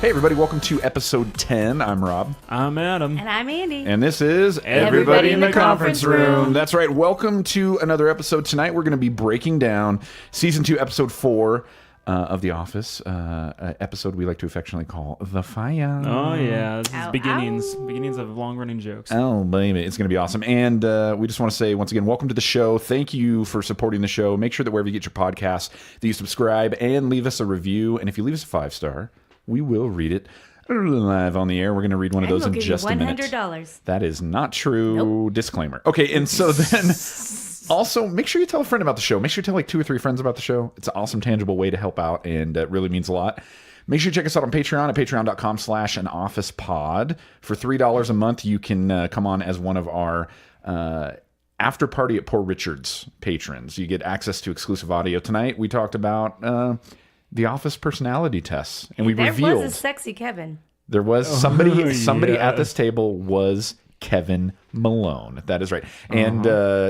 Hey everybody, welcome to episode 10. I'm Rob. I'm Adam. And I'm Andi. And this is Everybody in the Conference Room. That's right. Welcome to another episode. Tonight we're going to be breaking down Season 2, Episode 4 of The Office. Episode we like to affectionately call The Fire. Oh yeah, this is Ow, beginnings. ow. Beginnings of long-running jokes. Oh, baby. It's going to be awesome. And we just want to say, once again, welcome to the show. Thank you for supporting the show. Make sure that wherever you get your podcasts, that you subscribe and leave us a review. And if you leave us a 5-star, we will read it live on the air. We're going to read one of those in just a minute. $100. That is not true. Nope. Disclaimer. Okay, and so then also make sure you tell a friend about the show. Make sure you tell like 2 or 3 friends about the show. It's an awesome, tangible way to help out, and it really means a lot. Make sure you check us out on Patreon at patreon.com/anofficepod. For $3 a month, you can come on as one of our after party at Poor Richard's patrons. You get access to exclusive audio. Tonight, we talked about the Office personality tests, and we revealed There was a sexy Kevin. there was somebody yeah. at this table was Kevin Malone. That is right. And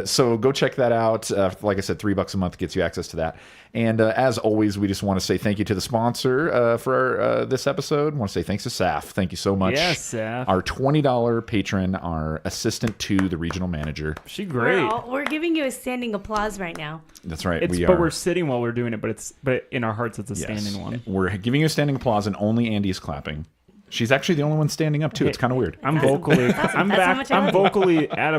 so go check that out. Like I said, $3 a month gets you access to that. And as always, we just want to say thank you to the sponsor for this episode. I want to say thanks to Saf. Thank you so much. Yes, Saf. Our $20 patron, our assistant to the regional manager. She great. We're giving you a standing applause right now. That's right. But we're sitting while we're doing it, but in our hearts it's a standing one. We're giving you a standing applause, and only Andy is clapping. She's actually the only one standing up too. It's kind of weird. I'm vocally. I'm That's how back. much I I'm like vocally at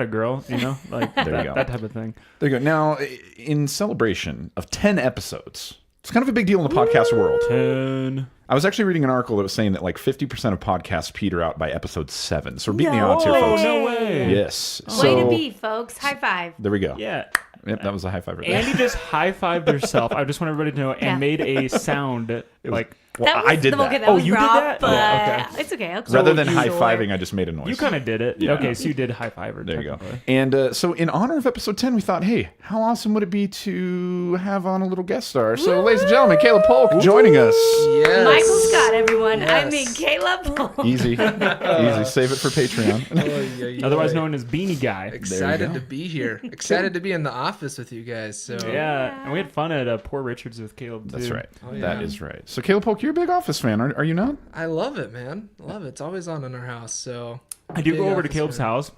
a girl. You know, like There you go. that type of thing. There you go. Now, in celebration of 10 episodes, it's kind of a big deal in the podcast world. 10. I was actually reading an article that was saying that like 50% of podcasts peter out by episode 7. So we're beating the odds here, folks. No way. Yes. Way So to be, folks. High five. there we go. Yeah. Yep, that was a high five right there. Andy just high-fived herself. I just want everybody to know, and Yeah. made a sound like. Well, That was, I did that. Okay, that Oh, was you did Rob, that? But Yeah, okay. it's okay. I'll Rather than sure. high-fiving, I just made a noise. You kind of did it. Yeah. Okay, so you did high-five her. There you go. technically. And so in honor of episode 10, we thought, hey, how awesome would it be to have on a little guest star? So ladies and gentlemen, Caleb Polk joining us. Yes. Michael Scott, everyone. Yes. I mean, Caleb. Easy. Easy. Save it for Patreon. Otherwise known as Beanie Guy. Excited to be here. Excited to be in the office with you guys. So Yeah, and we had fun at Poor Richard's with Caleb, too. That's right. Oh, yeah. That is right. So Caleb Polk, you're a big Office fan, are you not? I love it, man. I love it. It's always on in our house. So I do Big go over to Office Caleb's fan. house,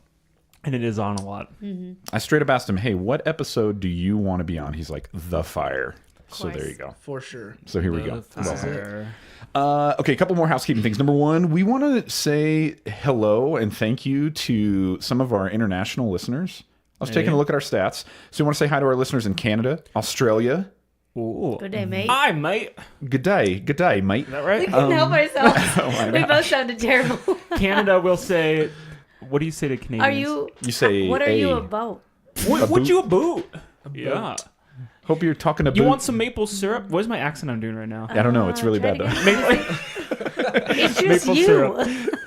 and it is on a lot. I straight up asked him, hey, what episode do you want to be on? He's like, The Fire. So course. there you go. for sure. So here we go. Fire. Okay, a couple more housekeeping things. Number one, we want to say hello and thank you to some of our international listeners. I was taking a look at our stats. So we want to say hi to our listeners in Canada, Australia. Ooh. Good day, mate. Hi, mate. Good day, mate. Is that We right? couldn't help ourselves. my We gosh. both sounded terrible. Canada will say, what do you say to Canadians? Are you? You say, What are you "Hey." about? What you a boot? Yeah. Hope you're talking about. You want some maple syrup? What is my accent I'm doing right now? I don't know. It's really Try bad it though. again. It's just Maple you. syrup.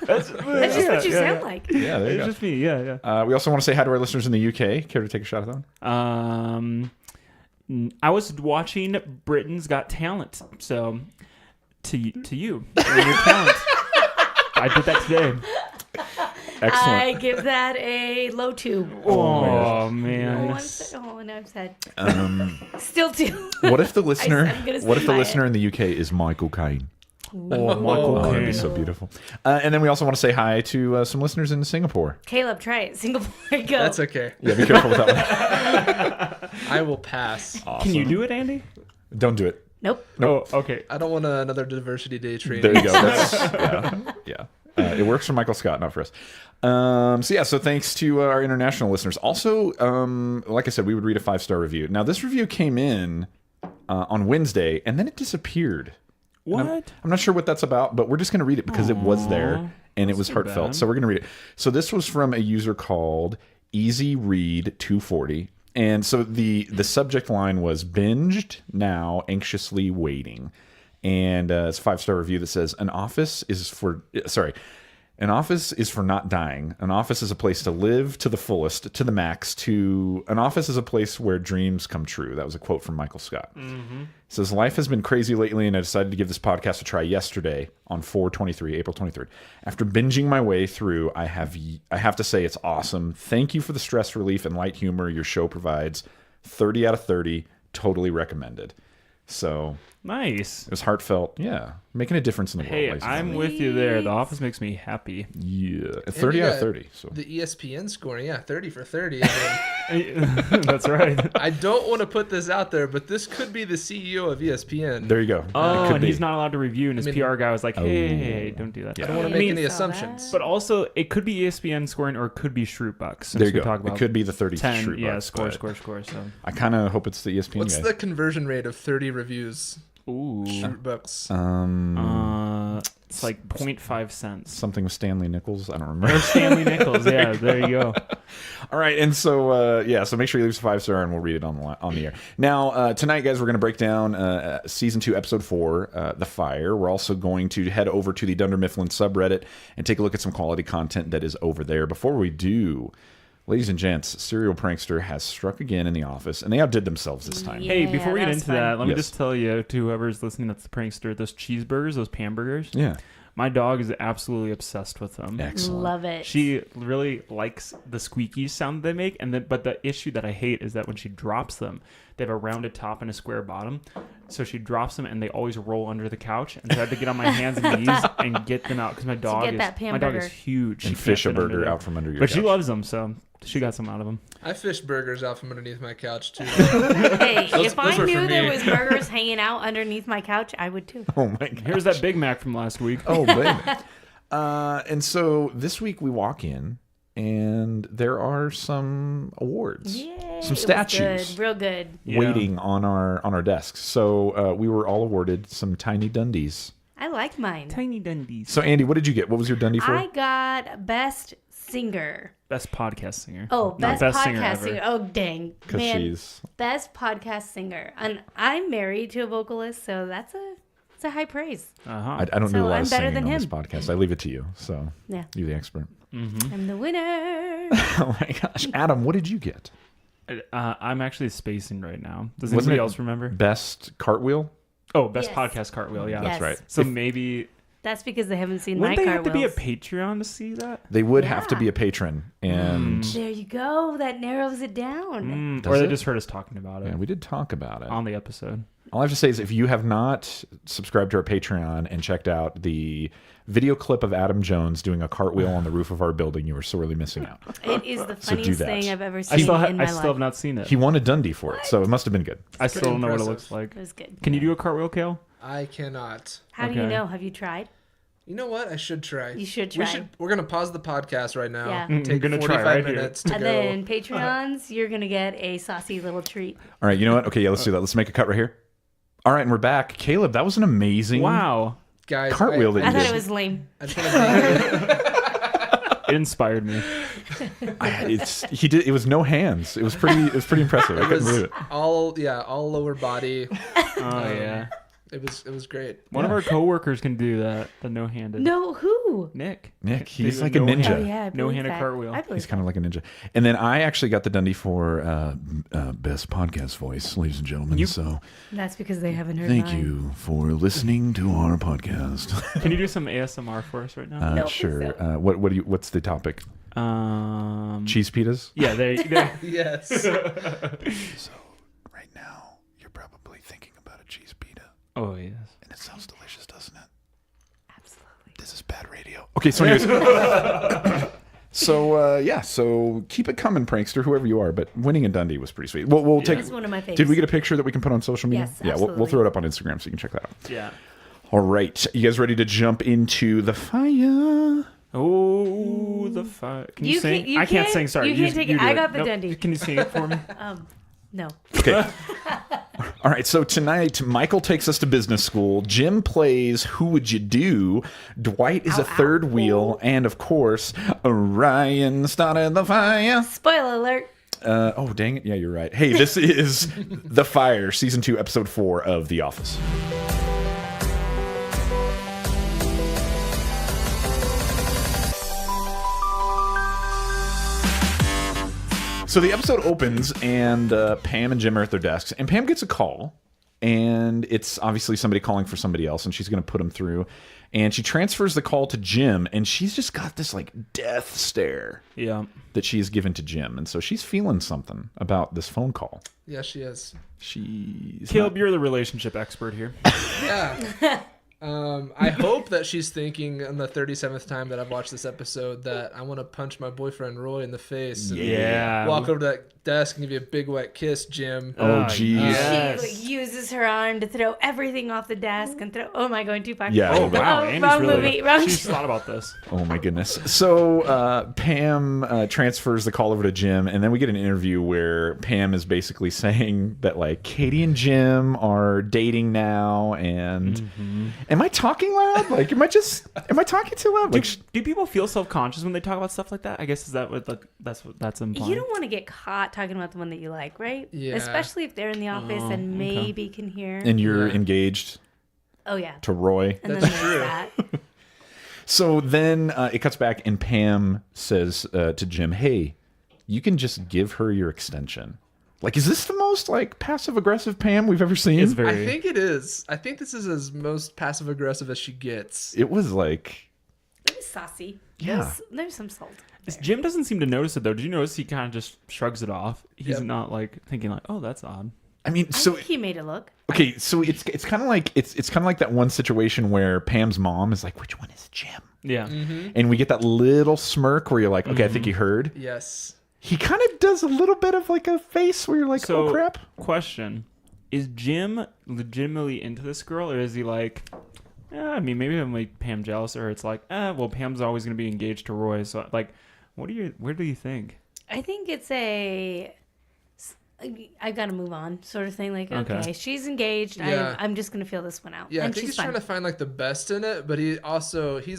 That's just what you sound like. Yeah, there you It's go. just me. Yeah. We also want to say hi to our listeners in the UK. Care to take a shot at that? I was watching Britain's Got Talent, so to you and your talent. I did that today. Excellent. I give that a low 2. Oh Oh, man. no, I'm sad. Um, Still 2. what if the listener? I'm gonna What if stand the by listener in the UK is Michael Caine? Oh, Michael Oh, that'd be Caine. so beautiful. And then we also want to say hi to some listeners in Singapore. Caleb, try it. Singapore, go. That's okay. Yeah, be careful with that one. I will pass. Can you do it, Andy? Don't do it. Nope. Oh, okay. I don't want another diversity day training. There you go. That's, yeah. It works for Michael Scott, not for us. So thanks to our international listeners. Also, like I said, we would read a 5-star review. Now, this review came in on Wednesday, and then it disappeared. What? I'm not sure what that's about, but we're just going to read it because it was there, and it was too heartfelt. bad. So we're going to read it. So this was from a user called EasyRead240. And so the subject line was binged now, anxiously waiting. And it's a 5-star review that says, An office is for not dying. An office is a place to live to the fullest, to the max. An office is a place where dreams come true. That was a quote from Michael Scott. It says, life has been crazy lately, and I decided to give this podcast a try yesterday on April 23rd. After binging my way through, I have to say it's awesome. Thank you for the stress relief and light humor your show provides. 30 out of 30, totally recommended. So Nice. It was heartfelt. Yeah, making a difference in the world. Hey, ladies and I'm gentlemen. with you there. The Office makes me happy. Yeah, And 30 you out of got 30. So The ESPN scoring, 30 for 30. And then, That's right. I don't want to put this out there, but this could be the CEO of ESPN. there you go. It Oh, could and be. he's not allowed to review, and his mean- PR guy was like, hey, don't do that. Yeah. I don't want to I make mean, any saw assumptions. But also, it could be ESPN scoring, or it could be Shroot Bucks. Since There you we go. talk about It could be the 30 10, Shroot yeah, Bucks, score. but So, I kind of hope it's the ESPN What's guys. the conversion rate of 30 reviews? ooh, Bucks. it's like 0.5 cents. Something with Stanley Nichols. I don't remember. Or Stanley Nichols, yeah, there you go. All right, and so so make sure you leave us a 5-star, and we'll read it on the air. Now tonight, guys, we're going to break down season 2, episode 4, The Fire. We're also going to head over to the Dunder Mifflin subreddit and take a look at some quality content that is over there. Before we do, ladies and gents, Serial Prankster has struck again in the office, and they outdid themselves this time. Yeah. Hey, before we get that was into fun. that, let me Yes. just tell you, to whoever's listening that's the prankster, those cheeseburgers, those pan burgers, Yeah, my dog is absolutely obsessed with them. excellent. Love it. She really likes the squeaky sound they make, but the issue that I hate is that when she drops them, they have a rounded top and a square bottom. So she drops them, and they always roll under the couch. And so I have to get on my hands and knees and get them out because my dog get that pan my dog burger. is huge. And She fish a can't fit under burger there. out from under your But she couch. loves them, so she got some out of them. I fish burgers out from underneath my couch, too. Hey, if those I were knew for there me. was burgers hanging out underneath my couch, I would too. Oh my god. Here's that Big Mac from last week. Oh, baby. And so this week we walk in, and there are some awards, Yay, it some was statues good, real good. Yeah. waiting on our desks. So we were all awarded some tiny Dundies. I like mine. Tiny Dundies. So Andy, what did you get? What was your Dundie for? I got best singer. Best podcast singer. Oh, Not best singer podcast ever. singer. Oh, dang. Because Man, she's best podcast singer. And I'm married to a vocalist, so it's a high praise. Uh-huh. I don't So do a lot I'm of better singing than on this him. podcast. I leave it to you. So Yeah. you're the expert. I'm the winner. Oh my gosh, Adam, what did you get? I'm actually spacing right now. Does Wasn't anybody it else remember? Best cartwell. Oh, best Yes. podcast cartwheel. Yeah, Yes. right. So maybe That's because they haven't seen wouldn't my they have to be a cartwheels. Patreon to see that? They would have to Yeah. be a patron, and There you go. That narrows it down. Does Or they it? just heard us talking about it yeah, we did talk about it. on the episode. All I have to say is if you have not subscribed to our Patreon and checked out the video clip of Adam Jones doing a cartwheel on the roof of our building, you are sorely missing out. It is the So do funniest that. thing I've ever I seen still, in my I still have life. not seen it. He won a Dundie for it, so it must have been good. I still don't know what it impressive. looks like. It was good. Can you do a cartwheel, Kale? I cannot. How do you Okay. know? Have you tried? You know what? I should try. You should try. We're gonna pause the podcast right now. Yeah. I'm Take gonna try 45 right here. minutes to And go. then Patreons, you're gonna get a saucy little treat. All right, you know what? Okay, yeah, let's do that. Let's make a cut right here. All right, and we're back. Caleb, that was an amazing Wow, Guys, cartwheel that I you thought did. it was lame. I just want to it inspired me. He did. It was no hands. It was pretty impressive. I it couldn't believe was it. all lower body. Oh yeah. It was great. One of our coworkers can do that. The no-handed. No, who? Nick. Nick, he's They like do a no ninja. hand- Oh, yeah, I believe No-handed that. cartwheel. I believe He's kind of like a ninja. And then I actually got the Dundie for best podcast voice, ladies and gentlemen. So that. That's because they haven't heard thank mine. you for listening to our podcast. Can you do some ASMR for us right now? No, Sure. so- What's the topic? Cheese pitas. Yeah, there. Yes. So right now you're probably thinking about a cheese pita, Oh yes. and it sounds delicious, doesn't it? Absolutely. This is bad radio. Okay, so anyways. So keep it coming, prankster, whoever you are. But winning in Dundee was pretty sweet. We'll take. That's one of my favorites. Did we get a picture that we can put on social media? Yes, Yeah, we'll absolutely. throw it up on Instagram so you can check that out. Yeah. All right, you guys ready to jump into the fire? Oh, the fire. Can you, You sing? can't- you I can't can't- sing. Sorry. you can't take it. do I got the Dundee. Can you sing it for me? No. Okay. All right, so tonight Michael takes us to business school. Jim plays Who Would You Do? Dwight is a third wheel, and of course, Orion started the fire. Spoiler alert. Oh, dang it. Yeah, you're right. Hey, this is The Fire, Season 2, Episode 4 of The Office. So the episode opens, and Pam and Jim are at their desks, and Pam gets a call, and it's obviously somebody calling for somebody else, and she's going to put him through. And she transfers the call to Jim, and she's just got this like death stare that she's given to Jim. And so she's feeling something about this phone call. Yeah, she is. She's Caleb, you're the relationship expert here. Yeah. I hope that she's thinking on the 37th time that I've watched this episode that I want to punch my boyfriend Roy in the face and walk over to that desk and give you a big wet kiss, Jim. Oh, geez. Yes. She uses her arm to throw everything off the desk and throw. Oh, am I going too far? Yeah. Oh, wow. Andy's wrong really, movie. Wrong. She's thought about this. Oh my goodness. So Pam transfers the call over to Jim, and then we get an interview where Pam is basically saying that like Katie and Jim are dating now, and am I talking loud? Like, am I talking too loud? Like, Do people feel self-conscious when they talk about stuff like that? I guess is that what that's implying? You don't want to get caught talking about the one that you like, right? Yeah. Especially if they're in the office and maybe can hear. and you're engaged Oh yeah. to Roy. And then That's there's true. that. So then it cuts back, and Pam says to Jim, "Hey, you can just give her your extension." Like, is this the most like passive aggressive Pam we've ever seen? It's I very. think it is. I think this is as most passive aggressive as she gets. It was like, It was saucy. Yeah. There's some salt. there. Jim doesn't seem to notice it though. Did you notice he kind of just shrugs it off? He's Yep. not like thinking like, "Oh, that's odd." I mean, I so think he made it look. okay, so it's kind of like it's kind of like that one situation where Pam's mom is like, "Which one is Jim?" Yeah. And we get that little smirk where you're like, "Okay, I think you heard." Yes. He kind of does a little bit of like a face where you're like, So, "Oh crap." question: is Jim legitimately into this girl, or is he like? I mean, maybe I'm like Pam jealous, or it's like, well, Pam's always going to be engaged to Roy. So, like, where do you think? I think it's I gotta move on sort of thing. Like, okay, she's engaged. Yeah. I'm just gonna feel this one out. Yeah, and I think she's he's fine. trying to find like the best in it, but he's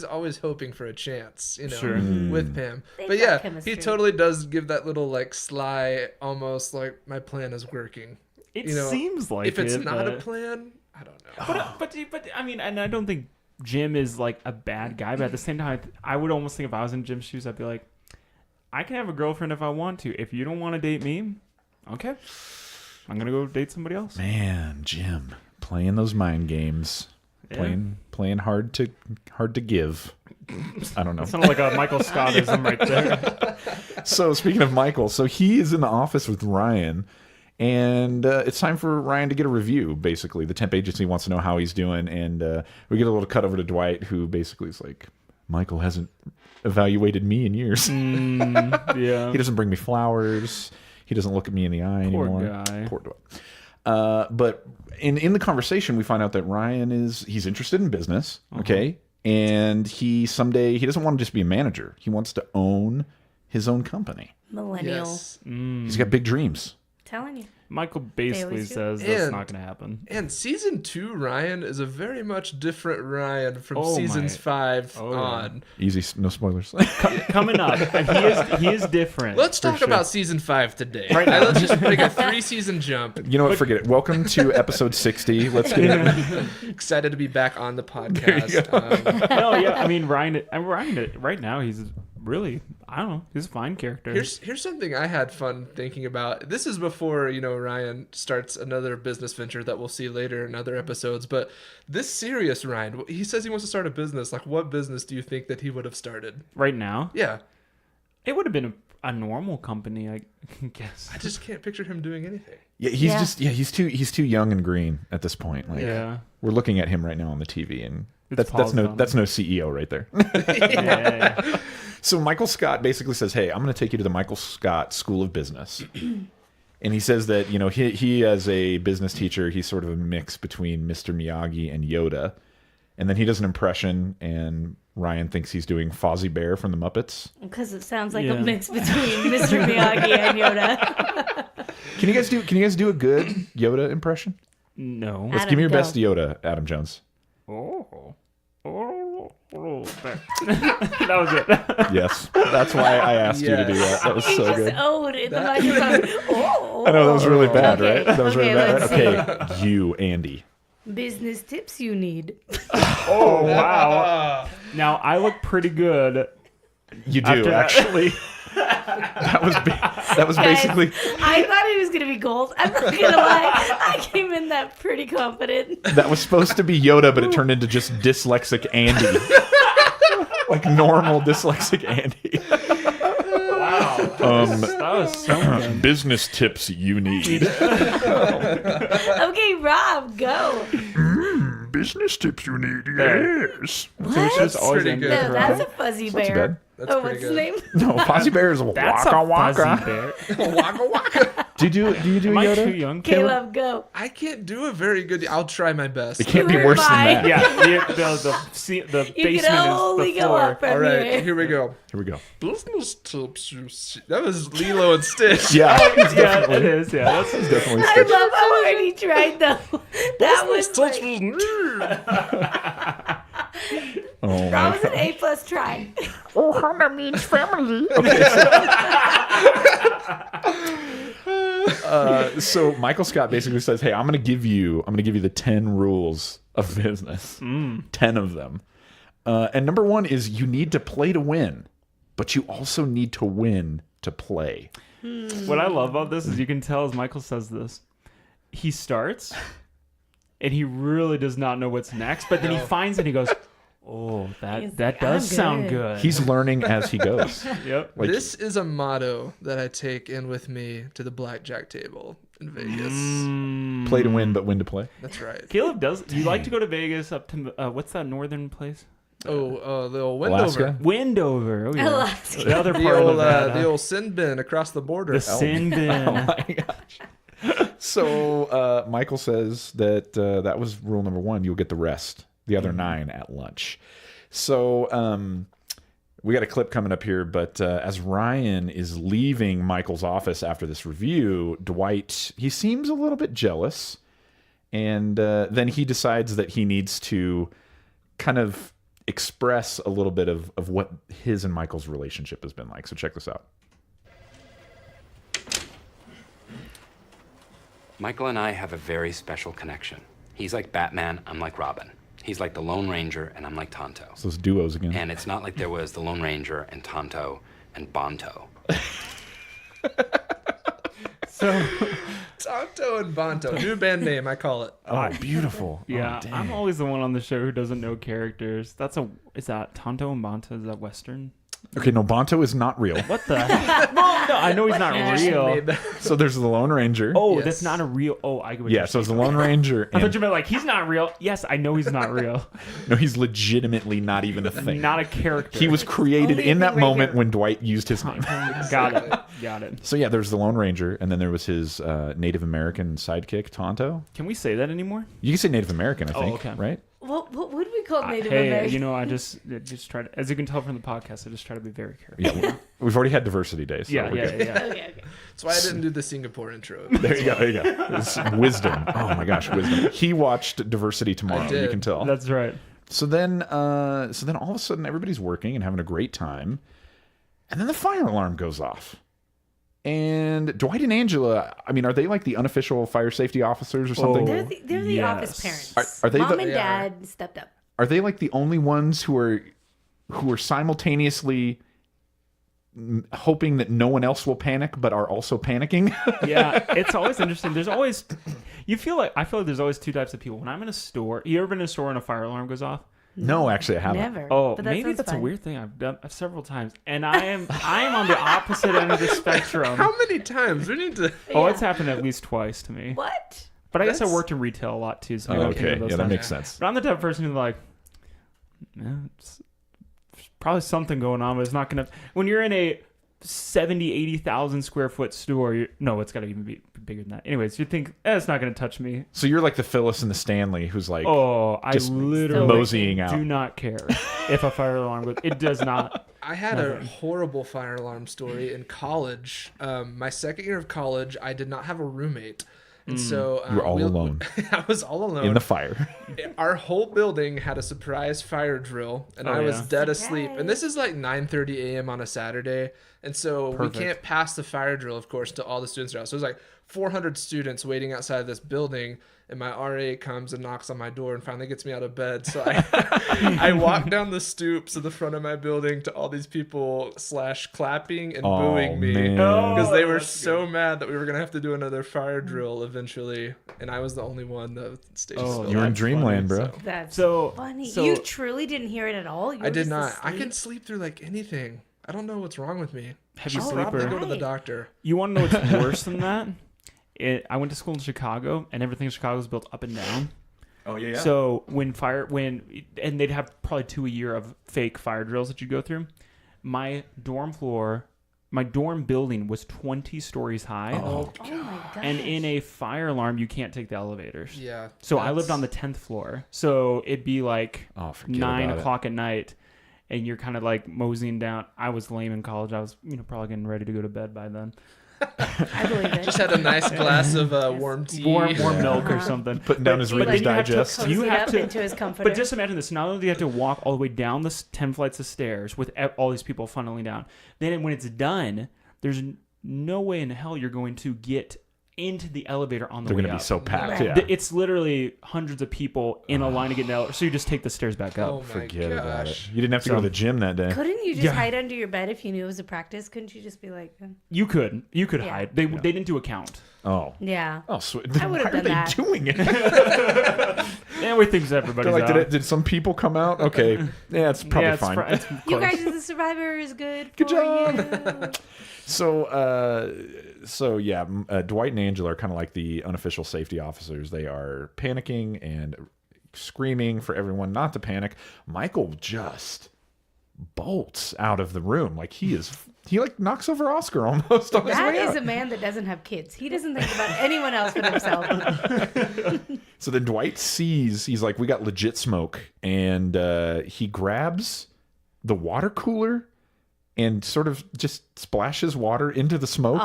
always hoping for a chance, you know, Sure. with Pam. They've But got yeah, chemistry. he totally does give that little like sly, almost like my plan is working. It You know, seems like if it's it, not a but- plan, I don't know. But I mean, and I don't think Jim is like a bad guy, but at the same time, I would almost think if I was in Jim's shoes, I'd be like, I can have a girlfriend if I want to. If you don't want to date me, okay, I'm gonna go date somebody else. Man, Jim playing those mind games, Yeah. playing hard to give. I don't know. It sounded like a Michael Scottism right there. So speaking of Michael, so he is in the office with Ryan, and it's time for Ryan to get a review. Basically, the temp agency wants to know how he's doing, and we get a little cut over to Dwight, who basically is like, Michael hasn't evaluated me in years. Yeah. He doesn't bring me flowers. He doesn't look at me in the eye Poor anymore. guy. Poor Dwight. But in the conversation, we find out that Ryan he's interested in business. Okay. And he doesn't want to just be a manager. He wants to own his own company. Millennial. Yes. He's got big dreams. Telling you. Michael basically always do. says that's And- not going to happen. And season 2 Ryan is a very much different Ryan from Oh seasons my- 5 Oh, yeah. on. Easy, no spoilers. Coming up, and he is different. Let's for talk sure. about season 5 today. Right now. Let's just make a 3-season jump. You know what? Forget it. Welcome to episode 60. Let's get it. Excited to be back on the podcast. No, yeah, I mean Ryan right now he's really, I don't know, he's a fine character. Here's something I had fun thinking about. This is before, Ryan starts another business venture that we'll see later in other episodes. But this serious Ryan, he says he wants to start a business. Like, what business do you think that he would have started? Right now, Yeah. it would have been a normal company, I guess. I just can't picture him doing anything. Yeah, he's too young and green at this point. Like, Yeah. we're looking at him right now on the TV, and It's that's no paused on. CEO right there. Yeah. So Michael Scott basically says, "Hey, I'm going to take you to the Michael Scott School of Business." And he says that, he as a business teacher, he's sort of a mix between Mr. Miyagi and Yoda. And then he does an impression, and Ryan thinks he's doing Fozzie Bear from the Muppets. Because it sounds like Yeah. a mix between Mr. Miyagi and Yoda. Can you guys do a good Yoda impression? No. Let's Adam, give me your go. best Yoda, Adam Jones. That was it. Yes, that's why I asked you to do that. That was He so just good. owed in the microphone. Oh. I know that was really bad, Okay, right? That was really okay, bad. let's Okay, you, Andy. Business tips you need. Oh wow. Now I look pretty good. You do After that. actually. That was Guys, basically I thought it was gonna be gold. I'm not gonna lie. I came in that pretty confident. that was supposed to be Yoda, but it turned into just dyslexic Andy. Like normal dyslexic Andy. Wow. That was so good. Business tips you need. Okay, Rob, go. Business tips you need, There. yes. That's always pretty end good. with No, her. that's a fuzzy Not too bear. bad. That's Oh, pretty what's his good. name? No, Fozzie Bear is That's waka a fuzzy waka. bear. Waka waka. Do you do Am I too Yoda? young, Caleb? Caleb, go. I can't do a very good. I'll try my best. It can't be You were worse than fine. that. Yeah, the You basement can is only the go floor. up from All right, here. here we go. Here we go. Business tips you see. That was Lilo and Stitch. Yeah, it's Yeah, definitely, it is. Yeah, that's definitely I Stitch. love how hard he tried, though. That was Business like, tips you Oh my Rob was an God. A+ try. Oh, how that means family. So Michael Scott basically says, "Hey, I'm gonna give you the 10 rules of business. 10 of them. And number one is you need to play to win, but you also need to win to play." What I love about this is you can tell as Michael says this, he starts and he really does not know what's next, but then he finds it and he goes, "Oh, He's that like, does "I'm sound good." good." He's learning as he goes. Yep. Like, This is a motto that I take in with me to the blackjack table in Vegas. play to win, but win to play. That's right. Caleb does. You like to go to Vegas up to what's that northern place? Oh, the old Alaska? Wendover. Wendover. Oh, yeah. Alaska. The other The part old, of that. the old sin bin across the border. The sin bin. Oh my gosh. So Michael says that that was rule number one. You'll get the rest, the other 9 at lunch. So we got a clip coming up here, but as Ryan is leaving Michael's office after this review, Dwight, he seems a little bit jealous. And then he decides that he needs to kind of express a little bit of what his and Michael's relationship has been like. So check this out. Michael and I have a very special connection. He's like Batman, I'm like Robin. He's like the Lone Ranger, and I'm like Tonto. So those duos again. And it's not like there was the Lone Ranger and Tonto and Bonto. So Tonto and Bonto. New band name, I call it. Oh, beautiful. yeah, Oh, dang. I'm always the one on the show who doesn't know characters. Is that Tonto and Bonto? Is that Western? Okay, no, Bonto is not real. What the heck? Well, no, I know he's not real. Made that. So there's the Lone Ranger. Oh, Yes. that's not a real. Oh, I get what yeah, you're so it's the saying. Lone Ranger. I thought And, you meant like he's not real. Yes, I know he's not real. no, he's legitimately not even a thing. Not a character. He was created Only in that the moment Ranger. when Dwight used his name. Got it. So yeah, there's the Lone Ranger, and then there was his Native American sidekick, Tonto. Can we say that anymore? You can say Native American, I Oh, think, okay. right? What would we call Native Hey, American? you know, I just try to, as you can tell from the podcast, I just try to be very careful. Yeah, we've already had diversity days. So Yeah, we're good. yeah. Okay. That's why I didn't do the Singapore intro. There you go. There you go. It's wisdom. Oh my gosh, wisdom. He watched Diversity Tomorrow. I You did. can tell. That's right. So then all of a sudden, everybody's working and having a great time, and then the fire alarm goes off. And Dwight and Angela, I mean, are they like the unofficial fire safety officers or something? Oh. They're the Yes. office parents. Are they Mom the- and They are. Dad stepped up. Are they like the only ones who are simultaneously hoping that no one else will panic, but are also panicking? Yeah, it's always interesting. There's always, I feel like there's always two types of people. When I'm in a store, you ever been in a store and a fire alarm goes off? No, actually, I haven't. Never. Oh, But that maybe sounds that's fun. a weird thing I've done several times, and I am on the opposite end of the spectrum. How many times? We need to. Oh, Yeah. it's happened at least twice to me. What? But I guess I That's- worked in retail a lot too, so I Oh, don't think okay, of those yeah, that times. makes sense. But I'm the type of person who's like, it's probably something going on, but it's not gonna. When you're in a 80,000 square foot store, no, it's got to even be bigger than that. Anyways, you think it's not gonna touch me? So you're like the Phyllis and the Stanley, who's like Oh, I just literally moseying out. do not care if a fire alarm goes. It does not. I had a horrible fire alarm story in college. My second year of college, I did not have a roommate. And so You were all alone. I was all alone. in the fire. Our whole building had a surprise fire drill, and Oh, I was yeah. dead asleep. And this is like 9:30 a.m. on a Saturday, and so Perfect. we can't pass the fire drill, of course, until all the students are out. So it was like 400 students waiting outside this building, and my RA comes and knocks on my door and finally gets me out of bed. So I walk down the stoops of the front of my building to all these people clapping and booing me because they were so mad that we were going to have to do another fire drill eventually. And I was the only one that stayed still. You're in dreamland, bro. That's So funny. so- You truly didn't hear it at all? You I were did just not. I asleep? can sleep through like anything. I don't know what's wrong with me. Heavy I'll probably sleeper. go to the Right. doctor. You want to know what's worse than that? I went to school in Chicago, and everything in Chicago is built up and down. Oh yeah. So and they'd have probably 2 a year of fake fire drills that you go through. My dorm building was 20 stories high. Oh my god. And in a fire alarm, you can't take the elevators. Yeah. So I lived on the 10th floor. So it'd be like forget 9 about it. o'clock at night, and you're kind of like moseying down. I was lame in college. I was, probably getting ready to go to bed by then. I believe it. Just had a nice glass of warm tea. Warm milk or something. Putting down his He, Reader's like, Digest. cozied You have up to- into his comforter. But just imagine this. Not only do you have to walk all the way down the 10 flights of stairs with all these people funneling down, then when it's done, there's no way in hell you're going to get into the elevator on the They're way going to up. be so packed. Right. Yeah. It's literally hundreds of people in a line to get in the elevator. So you just take the stairs back up. Oh my Forget about it. gosh. You didn't have to go to the gym that day. couldn't you just Yeah. hide under your bed if you knew it was a practice? Couldn't you just be like, You could Yeah. hide. They didn't do a count. Oh. yeah. Oh, sweet. I Why would've are done they that. doing it? Everything's everybody's They're like, out. did some people come out? Okay. Yeah, it's probably Yeah, it's fine. it's You close. guys are the survivors. Good Good for job. you. So yeah, Dwight and Angela are kind of like the unofficial safety officers. They are panicking and screaming for everyone not to panic. Michael just bolts out of the room like he like knocks over Oscar almost on his That way is out. a man that doesn't have kids. He doesn't think about anyone else but himself. So then Dwight sees, he's like, we got legit smoke, and he grabs the water cooler and sort of just splashes water into the smoke.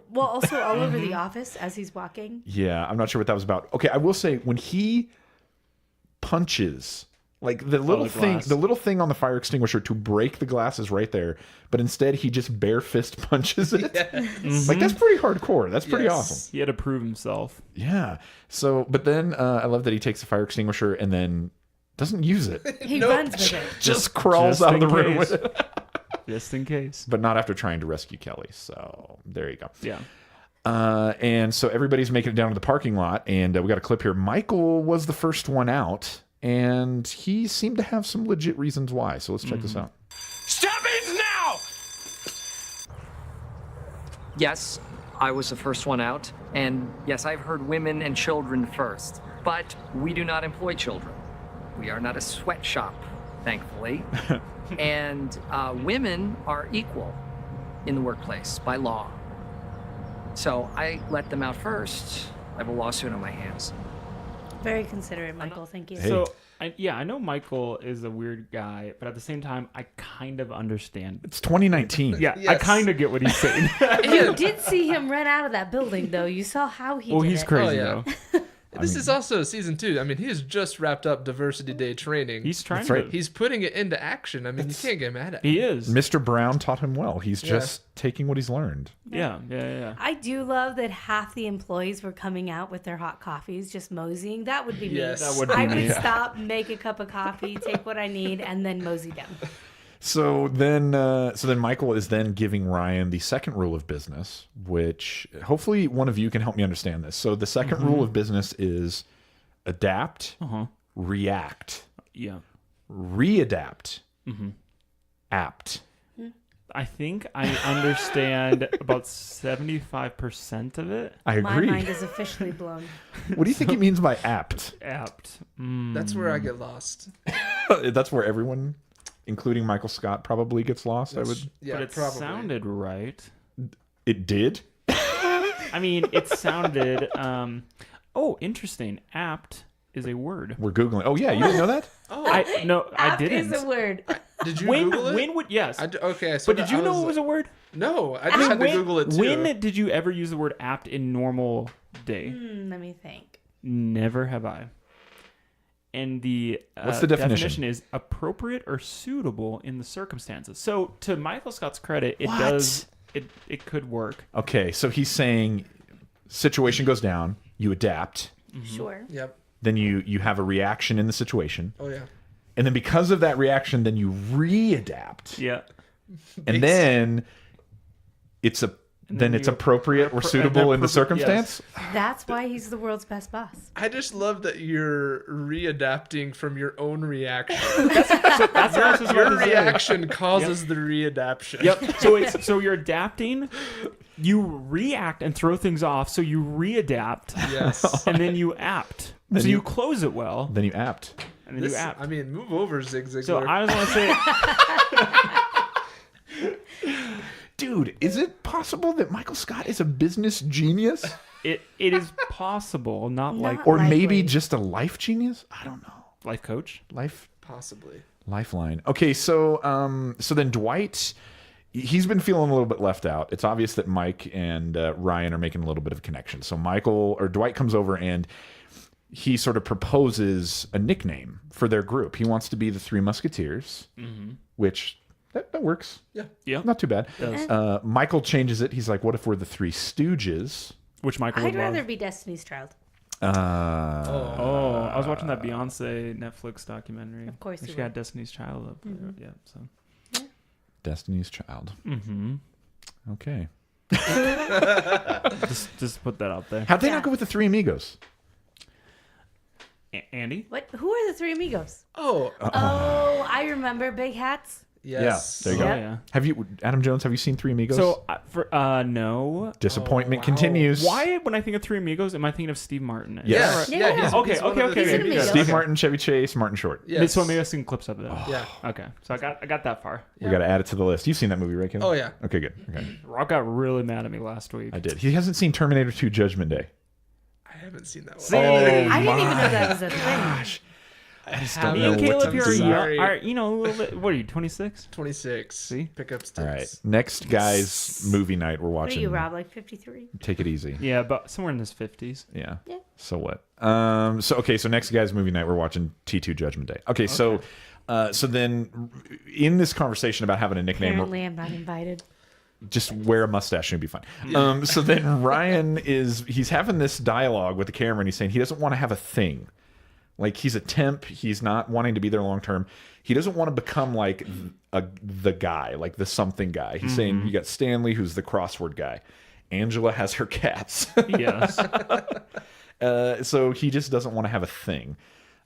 Well, also all over the office as he's walking. Yeah, I'm not sure what that was about. Okay, I will say when he punches, like the little thing on the fire extinguisher to break the glass is right there, but instead he just bare fist punches it. Like that's pretty hardcore. That's pretty awesome. He had to prove himself. Yeah. So, but then I love that he takes the fire extinguisher and then doesn't use it. He runs with it. Just crawls just out of the in room case. with it. Just in case. But not after trying to rescue Kelly. So there you go. Yeah. And so everybody's making it down to the parking lot, and we got a clip here. Michael was the first one out, and he seemed to have some legit reasons why. So let's check this out. Stop-ins now! Yes, I was the first one out, and yes, I've heard women and children first, but we do not employ children. We are not a sweatshop, thankfully. And women are equal in the workplace by law. So I let them out first. I have a lawsuit on my hands. Very considerate, Michael. Thank you. Hey. So, I know Michael is a weird guy, but at the same time, I kind of understand. It's 2019. Yeah, I Yes. kind of get what he's saying. You did see him run out of that building, though. You saw how he Well, did he's it. crazy, Oh, yeah. though. This is also season 2. I mean, he has just wrapped up Diversity Day training. He's trying That's to. right. He's putting it into action. I mean, you can't get mad at him. He is. Mr. Brown taught him well. He's just taking what he's learned. Yeah. I do love that half the employees were coming out with their hot coffees, just moseying. That would be Yes. me. That would be I me. would stop, make a cup of coffee, take what I need, and then mosey down. So then Michael is then giving Ryan the second rule of business, which hopefully one of you can help me understand this. So the 2nd rule of business is adapt, react, Yeah. readapt, apt. I think I understand about 75% of it. I My agree. mind is officially blown. What do you think he means by apt? Apt. That's where I get lost. That's where everyone, including Michael Scott, probably gets lost. I would. Yeah, But it probably. sounded right. It did. I mean, it sounded. Oh, interesting. Apt is a word. We're googling. Oh yeah, you didn't know that? I Apt didn't. is a word. Did you When Google it? when would yes? Okay, so But did you know it was a word? No, I just had to When- Google it too. When did you ever use the word apt in normal day? Let me think. Never have I. And the What's the definition? is appropriate or suitable in the circumstances. So to Michael Scott's credit, it What? does. It could work. Okay, so he's saying situation goes down, you adapt, Sure. Yep. then you have a reaction in the situation, Oh yeah. and then because of that reaction, then you readapt, Yeah. and then it's then you- appropriate or suitable in the circumstance. That's why he's the world's best boss. I just love that you're readapting from your own reaction. That's what I was just Your about to say. reaction causes the readaptation. Yep. So you're adapting. You react and throw things off. So you readapt, Yes. and then you apt. Then So you- you close it well, Then you apt. and then This, you apt. I mean, move over, Zig Ziglar. So I just want to say, Dude, is it possible that Michael Scott is a business genius? it is possible, not like Not Or maybe likely. just a life genius? I don't know. life coach. Possibly. Lifeline. Okay, so so then Dwight, he's been feeling a little bit left out. It's obvious that Mike and Ryan are making a little bit of a connection. So Dwight comes over and he sort of proposes a nickname for their group. He wants to be the Three Musketeers, which that works. Yeah. Yeah. Not too bad. Does. Michael changes it. He's like, what if we're the Three Stooges? Which Michael I'd would love. rather be Destiny's Child. Oh, I was watching that Beyonce Netflix documentary. Of course she you had Destiny's Child up there. Yeah. So. Destiny's Child. Mm-hmm. Okay. Just put that out there. How'd they Yeah. not go with the Three Amigos? Andy. What? Who are the Three Amigos? Oh. Oh, I remember Big Hats. Yes. Yeah, there you go. Oh, Yep. yeah. Have you, Adam Jones? Have you seen Three Amigos? So no. Disappointment wow. continues. Why, when I think of Three Amigos, am I thinking of Steve Martin? Is Yes. that right? Yeah. Yeah. He's, Okay, he's one okay, of the okay, He's an okay, amigo. good. Steve Okay. Martin, Chevy Chase, Martin Short. Yes. So maybe I've seen clips of it. Yeah. Okay, so I got that far. We got to add it to the list. You've seen that movie, right, Kevin? Oh, yeah. Okay, good. Okay. Rock got really mad at me last week. I did. He hasn't seen Terminator 2 Judgment Day. I haven't seen that one. See? Oh, I didn't even know that was a thing. Gosh. I just don't Me know and what Caleb to here do. are Sorry. young. Are, you know, a little bit, what are you, 26? 26. See? Pick up sticks. All right. Next guy's movie night we're What are watching. you, Rob? Like 53? Take it easy. Yeah, but somewhere in his 50s. Yeah. Yeah. So what? So next guy's movie night we're watching T2 Judgment Day. Okay, so then in this conversation about having a nickname, Apparently, I'm not invited. just wear a mustache and it'll be fine. So then Ryan he's having this dialogue with the camera and he's saying he doesn't want to have a thing. Like he's a temp, he's not wanting to be there long term. He doesn't want to become like the guy, like the something guy. He's saying you got Stanley, who's the crossword guy. Angela has her cats. Yes. So he just doesn't want to have a thing.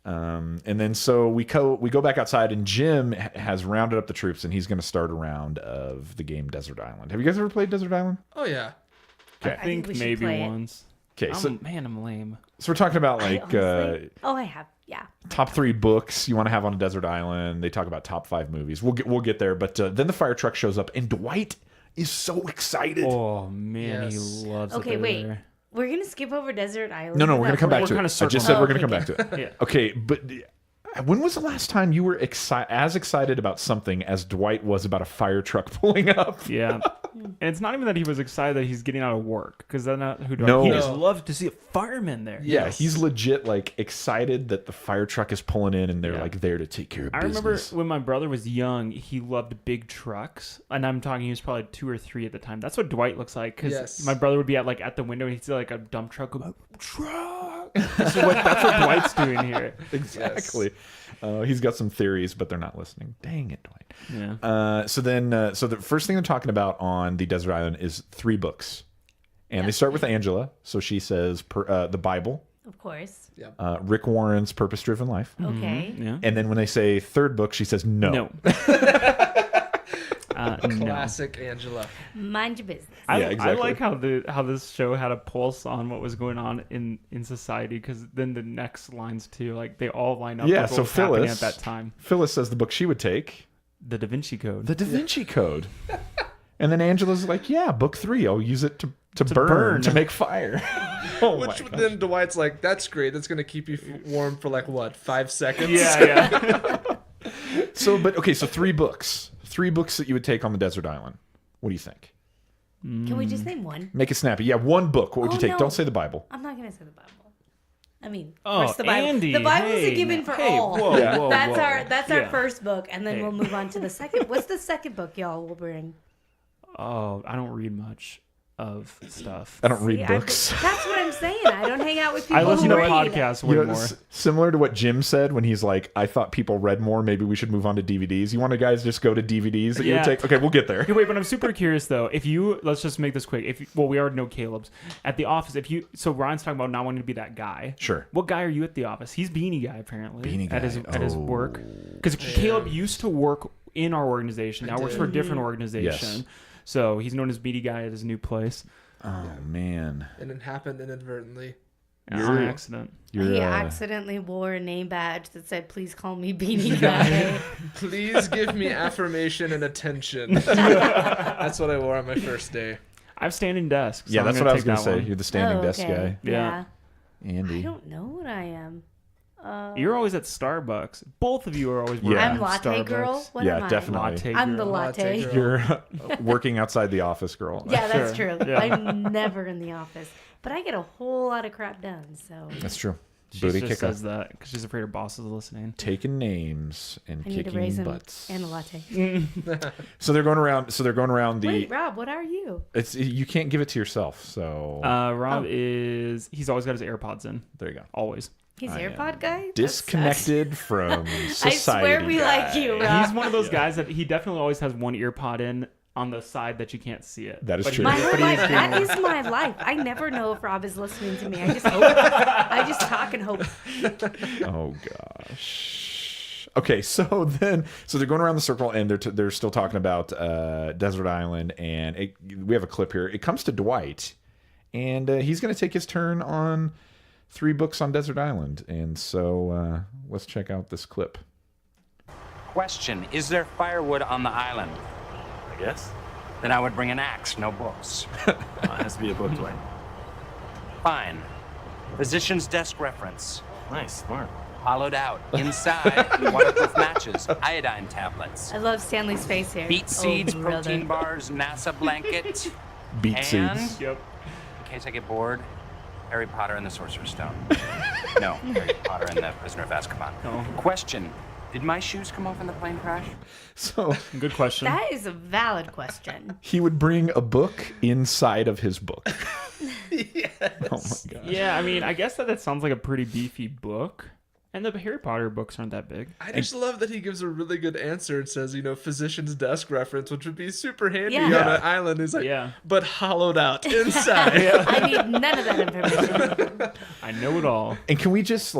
And then so we go back outside and Jim has rounded up the troops and he's going to start a round of the game Desert Island. Have you guys ever played Desert Island? Oh, yeah. Okay. I think we should maybe play it. once. Okay, so I'm lame. we're talking about I like honestly- I have. Yeah. top 3 books you want to have on a desert island. They talk about top 5 movies. We'll get there, but then the fire truck shows up and Dwight is so excited. Oh, man, Yes. he loves it. Okay, wait. There. We're going to skip over Desert Island. No, we're gonna come back We're to kinda it. I just circling said back. we're gonna Oh, come okay. back to it. Yeah. Okay, but when was the last time you were as excited about something as Dwight was about a fire truck pulling up? Yeah. And it's not even that he was excited that he's getting out of work, because then he No. just No. loves to see a fireman there. Yeah, Yes. he's legit like excited that the fire truck is pulling in and they're Yeah. like there to take care of I business. remember when my brother was young, he loved big trucks, and I'm talking he was probably 2 or 3 at the time. That's what Dwight looks like, because Yes. my brother would be at the window and he'd see like a dump truck go, truck. that's what Dwight's doing here. Exactly. He's got some theories, but they're not listening. Dang it, Dwight. Yeah. So the first thing they're talking about on the desert island is 3 books, and they start with Angela. So she says the Bible, Of course. Rick Warren's Purpose Driven Life, Okay. Yeah. and then when they say 3rd book, she says no. No. No. Classic Angela. Mind your business. I exactly. like how this show had a pulse on what was going on in society, because then the next lines too, like they all line up. Yeah. with what So was happening Phyllis at that time, Phyllis says the book she would take, the Da Vinci Code. the Da Vinci Code, and then Angela's like, yeah, book 3, I'll use it to burn, burn. to make fire. Oh Which my gosh. then Dwight's like, that's great. That's going to keep you warm for like, what, 5 seconds? yeah. So 3 books. 3 books that you would take on the desert island. What do you think? Can we just name one? Make it snappy. Yeah, 1 book. What would you Oh, take? no. Don't say the Bible. I'm not going to say the Bible. I mean, Oh, of course the Bible. Andy, the Bible's hey, a given for hey, all. whoa, Yeah. whoa, That's whoa. our Yeah. first book, and then Hey. we'll move on to the second. What's the second book y'all will bring? Oh, I don't read much. of stuff. I don't read See, books. That's what I'm saying. I don't hang out with people I listen who to read. podcasts way more. Similar to what Jim said when he's like, I thought people read more. Maybe we should move on to DVDs. You want to guys just go to DVDs that you would take? Okay, we'll get there. Okay, wait, but I'm super curious though. If you, let's just make this quick. We already know Caleb's at the office. So Ryan's talking about not wanting to be that guy. Sure. What guy are you at the office? He's Beanie Guy apparently. Beanie at his Guy. his work. Because Caleb used to work in our organization. Now works for a different organization. Yes. So he's known as Beanie Guy at his new place. Oh man. And it happened inadvertently. On accident. He accidentally wore a name badge that said, "Please call me Beanie Guy." Please give me affirmation and attention. That's what I wore on my first day. I have standing desks. Yeah, so that's I'm what I gonna was take going to that say. one. You're the standing desk okay. guy. Yeah. I Andy. don't know what I am. You're always at Starbucks. Both of you are always working Yeah. at I'm latte Starbucks. girl. What Yeah, am I? definitely. Latte I'm the girl. latte. Latte girl. You're working outside the office, girl. Yeah, that's Sure. true. Yeah. I'm never in the office, but I get a whole lot of crap done. So That's true. She Booty just kicker. says that because she's afraid her boss is listening. Taking names and I need a kicking raisin butts. and a latte. So they're going around. The. Wait, Rob, what are you? It's you can't give it to yourself. So Rob he's always got his AirPods in. there you go. Always. He's I am AirPod guy? Disconnected from society. I swear we guy. like you, Rob. He's one of those guys that he definitely always has one ear pod in on the side that you can't see it. That is But true. My whole but life, he's that doing- is my life. I never know if Rob is listening to me. I just hope. I just talk and hope. Oh gosh. Okay, so they're going around the circle and they're still talking about Desert Island, and we have a clip here. It comes to Dwight, and he's going to take his turn on 3 books on Desert Island, and so let's check out this clip. Question, is there firewood on the island? I guess. Then I would bring an axe, no books. It has to be a book, Dwight. Fine. Physician's desk reference. Nice, smart. Hollowed out. Inside, waterproof matches, iodine tablets, I love Stanley's face here. beet seeds, Oh, brother. protein bars, NASA blanket, Beat and, seeds. Yep. in case I get bored, Harry Potter and the Sorcerer's Stone. No, Harry Potter and the Prisoner of Azkaban. Oh. Question, did my shoes come off in the plane crash? So Good question. That is a valid question. he would bring a book inside of his book. Yes. Oh my god. Yeah, I mean, I guess that sounds like a pretty beefy book. And the Harry Potter books aren't that big. I just love that he gives a really good answer and says, physician's desk reference, which would be super handy Yeah. on Yeah. an island. He's like, Yeah. but hollowed out inside. I need none of that information. I know it all. And can we just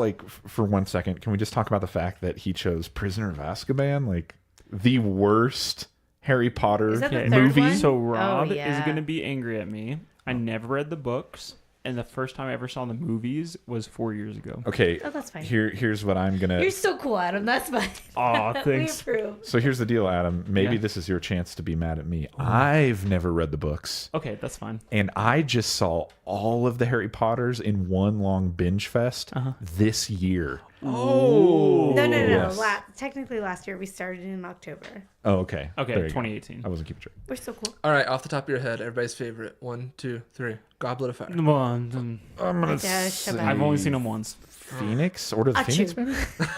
for 1 second, can we just talk about the fact that he chose Prisoner of Azkaban, like the worst Harry Potter Is that the Okay. third movie? one? So Rob is yeah. going to be angry at me. I never read the books. And the first time I ever saw the movies was 4 years ago. Okay. Oh, that's fine. Here's what I'm gonna. You're so cool, Adam. That's fine. Aw, We thanks. approve. So here's the deal, Adam. Maybe Yeah. this is your chance to be mad at me. I've never read the books, Okay, that's fine. and I just saw all of the Harry Potters in one long binge fest this year. Oh. No. Yes. Technically, last year we started in October. Oh, okay. Okay, There you go. 2018. I wasn't keeping track. We're so cool. All right, off the top of your head, everybody's favorite. 1, 2, 3. Goblet of Fire. Come on. I'm gonna say I've only seen them once. Phoenix. Order of the Achoo. Phoenix, maybe.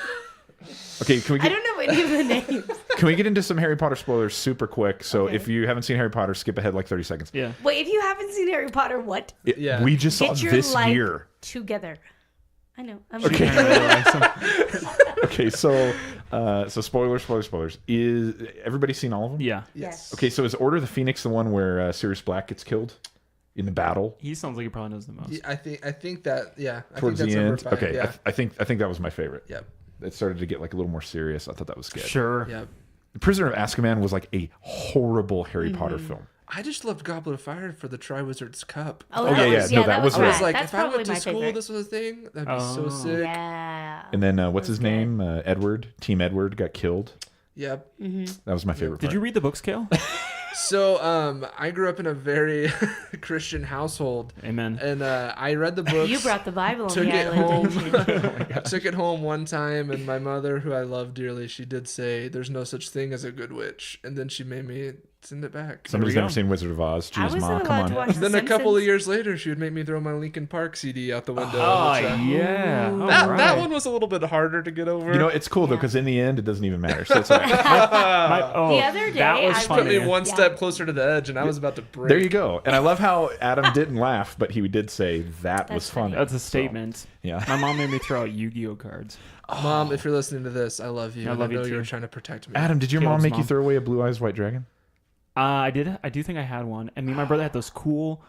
Okay, can we I get don't know any of the names. can we get into some Harry Potter spoilers super quick? So Okay. if you haven't seen Harry Potter, skip ahead like 30 seconds. Yeah. Wait, if you haven't seen Harry Potter, what? Yeah. We just saw Get your this life year. together. I know. I'm Okay. sure. I really like them. Okay, so spoilers. Is everybody seen all of them? Yeah. Yes. Okay, so is Order of the Phoenix the one where Sirius Black gets killed in the battle He sounds like he probably knows the most. Yeah, I think that, yeah. I towards think the that's end? number 5. Okay, Yeah. I think that was my favorite. Yep. It started to get like a little more serious. I thought that was good. Sure. Yep. Prisoner of Azkaban was like a horrible Harry Potter film. I just loved Goblet of Fire for the Triwizard's Cup. Oh, yeah, that yeah. was, No, yeah, that was I was rad. like, That's if I went probably to my school, favorite. this was a thing. That'd be Oh. so sick. Yeah. And then what's his good. name? Edward. Team Edward got killed. Yep. That was my favorite Did part. you read the books, Kale? So, I grew up in a very Christian household, Amen. and I read the books. You brought the Bible on took the it island. home. didn't you? Took it home one time, and my mother, who I love dearly, she did say, "There's no such thing as a good witch," and then she made me Send it back. Somebody's we never go. seen Wizard of Oz. I Jeez, wasn't Ma, come allowed to on. watch The Then a couple of Simpsons. years later, she would make me throw my Linkin Park CD out the window. Oh, which, yeah. that one was a little bit harder to get over. You know, it's cool though because in the end, it doesn't even matter. So it's all right. The other day, that was I put me funny. one step closer to the edge, and I was about to break. There you go. And I love how Adam didn't laugh, but he did say that was That's funny. funny. That's a statement. Yeah. My mom made me throw out Yu-Gi-Oh cards. Mom, if you're listening to this, I love you. I love you know too. you're trying to protect me. Adam, did your Caleb's mom make you mom. throw away a Blue Eyes White Dragon? I did. I do think I had one. And me and my brother had those cool.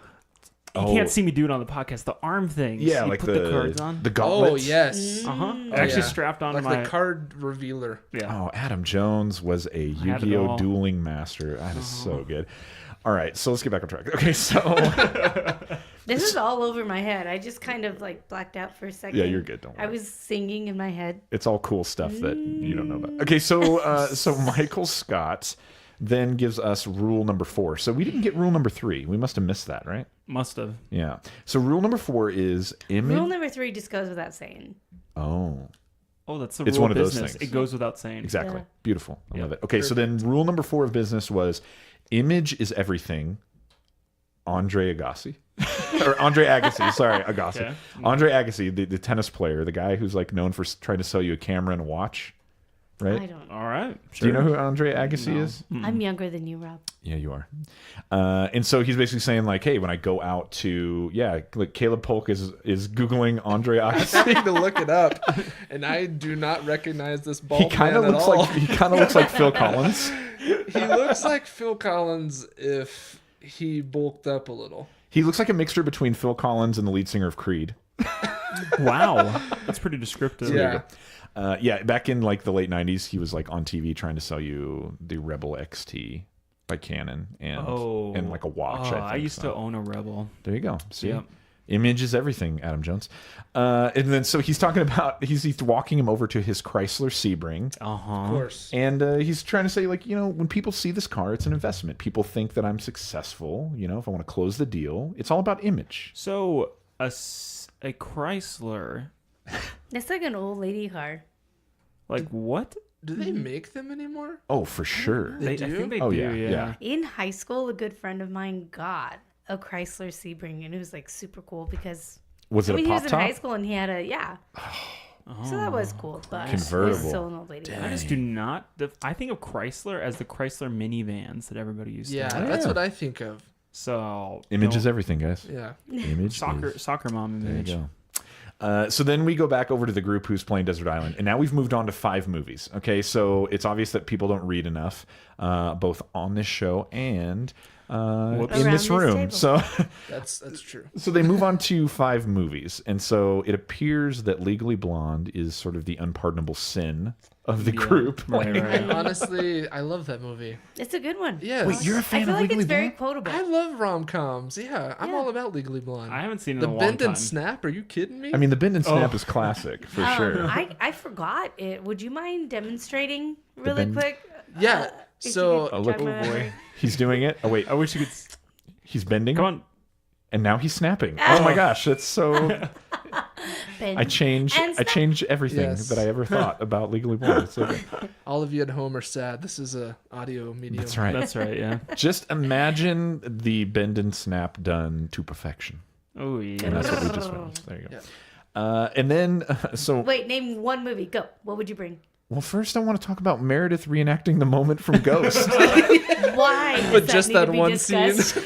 You Oh. can't see me do it on the podcast. The arm things. Yeah, you like put the cards on. the Oh gauntlets. yes. I Oh, actually yeah. strapped on Like my. the card revealer. Yeah. Oh, Adam Jones was a had it Yu-Gi-Oh all. dueling master. That is so good. All right, so let's get back on track. Okay, so This is all over my head. I just kind of like blacked out for a second. yeah, you're good. Don't worry. I was singing in my head. It's all cool stuff that you don't know about. Okay, so so Michael Scott then gives us rule number 4. So we didn't get rule number 3. We must have missed that, right? Must have. Yeah. So rule number 4 is image. Rule number 3 just goes without saying. Oh, Oh, that's the It's rule one of those business. things. It goes without saying. exactly. Yeah. Beautiful. I Yeah. love it. Okay, so then rule number 4 of business was image is everything. Andre Agassi. Or Andre Agassi, sorry, Agassi. Okay. Andre Agassi, the tennis player, the guy who's like known for trying to sell you a camera and a watch, right? I don't know. All right. Do you know who Andre Agassi is? I'm younger than you, Rob. Yeah, you are. And so he's basically saying like, hey, when I go out to, like Caleb Polk is Googling Andre Agassi. I need to look it up, and I do not recognize this bald He kind man of at looks all. like Phil Collins. He looks like Phil Collins if he bulked up a little. He looks like a mixture between Phil Collins and the lead singer of Creed. Wow. That's pretty descriptive. Yeah. Yeah, back in like the late 90s, he was like on TV trying to sell you the Rebel XT by Canon and like a watch. I think, used so. to own a Rebel. There you go. See, Yep. image is everything, Adam Jones. And then so he's talking about he's walking him over to his Chrysler Sebring, Of course. and he's trying to say like, when people see this car, it's an investment. People think that I'm successful. If I want to close the deal, it's all about image. So a Chrysler, That's like an old lady car. like what? Do they make them anymore? Oh, for sure. I do? think they Oh, do. yeah, Yeah. yeah. In high school, a good friend of mine got a Chrysler Sebring, and it was like super cool because Was it he a was pop in top? high school and he had a So that was cool, but it Convertible. was still an old lady. I just do not. I think of Chrysler as the Chrysler minivans that everybody used Yeah, to have. that's what I think of. So Image is everything, guys. Yeah. Image. is- soccer mom There image. you go. So then we go back over to the group who's playing Desert Island, and now we've moved on to 5 movies. Okay, so it's obvious that people don't read enough, both on this show and in Around this this room. table. So, That's true. so they move on to 5 movies, and so it appears that Legally Blonde is sort of the unpardonable sin of the group. Right, right. And honestly, I love that movie. It's a good one. Yes. Wait, you're a I fan feel of like Legally it's very Blonde? quotable. I love rom-coms. Yeah, I'm Yeah. all about Legally Blonde. I haven't seen it The in a long Bend time. and Snap? Are you kidding me? I mean, the Bend and Snap is classic for sure. I forgot it. Would you mind demonstrating really bend- quick? Yeah, if so- you could Oh, jog look. my Oh, memory. He's doing it. Oh wait, I wish you could. he's bending. Come on. And now he's snapping. Oh my gosh, that's so. Ben. I change everything Yes. that I ever thought about Legally Blonde. It's so good. All of you at home are sad. This is a audio medium. That's right. That's right. Yeah. Just imagine the bend and snap done to perfection. Oh yeah. And that's what we just finished. There you go. And then, so, Wait, name one movie. Go. What would you bring? well, first I want to talk about Meredith reenacting the moment from Ghost. Why? But does just need to that be one discussed?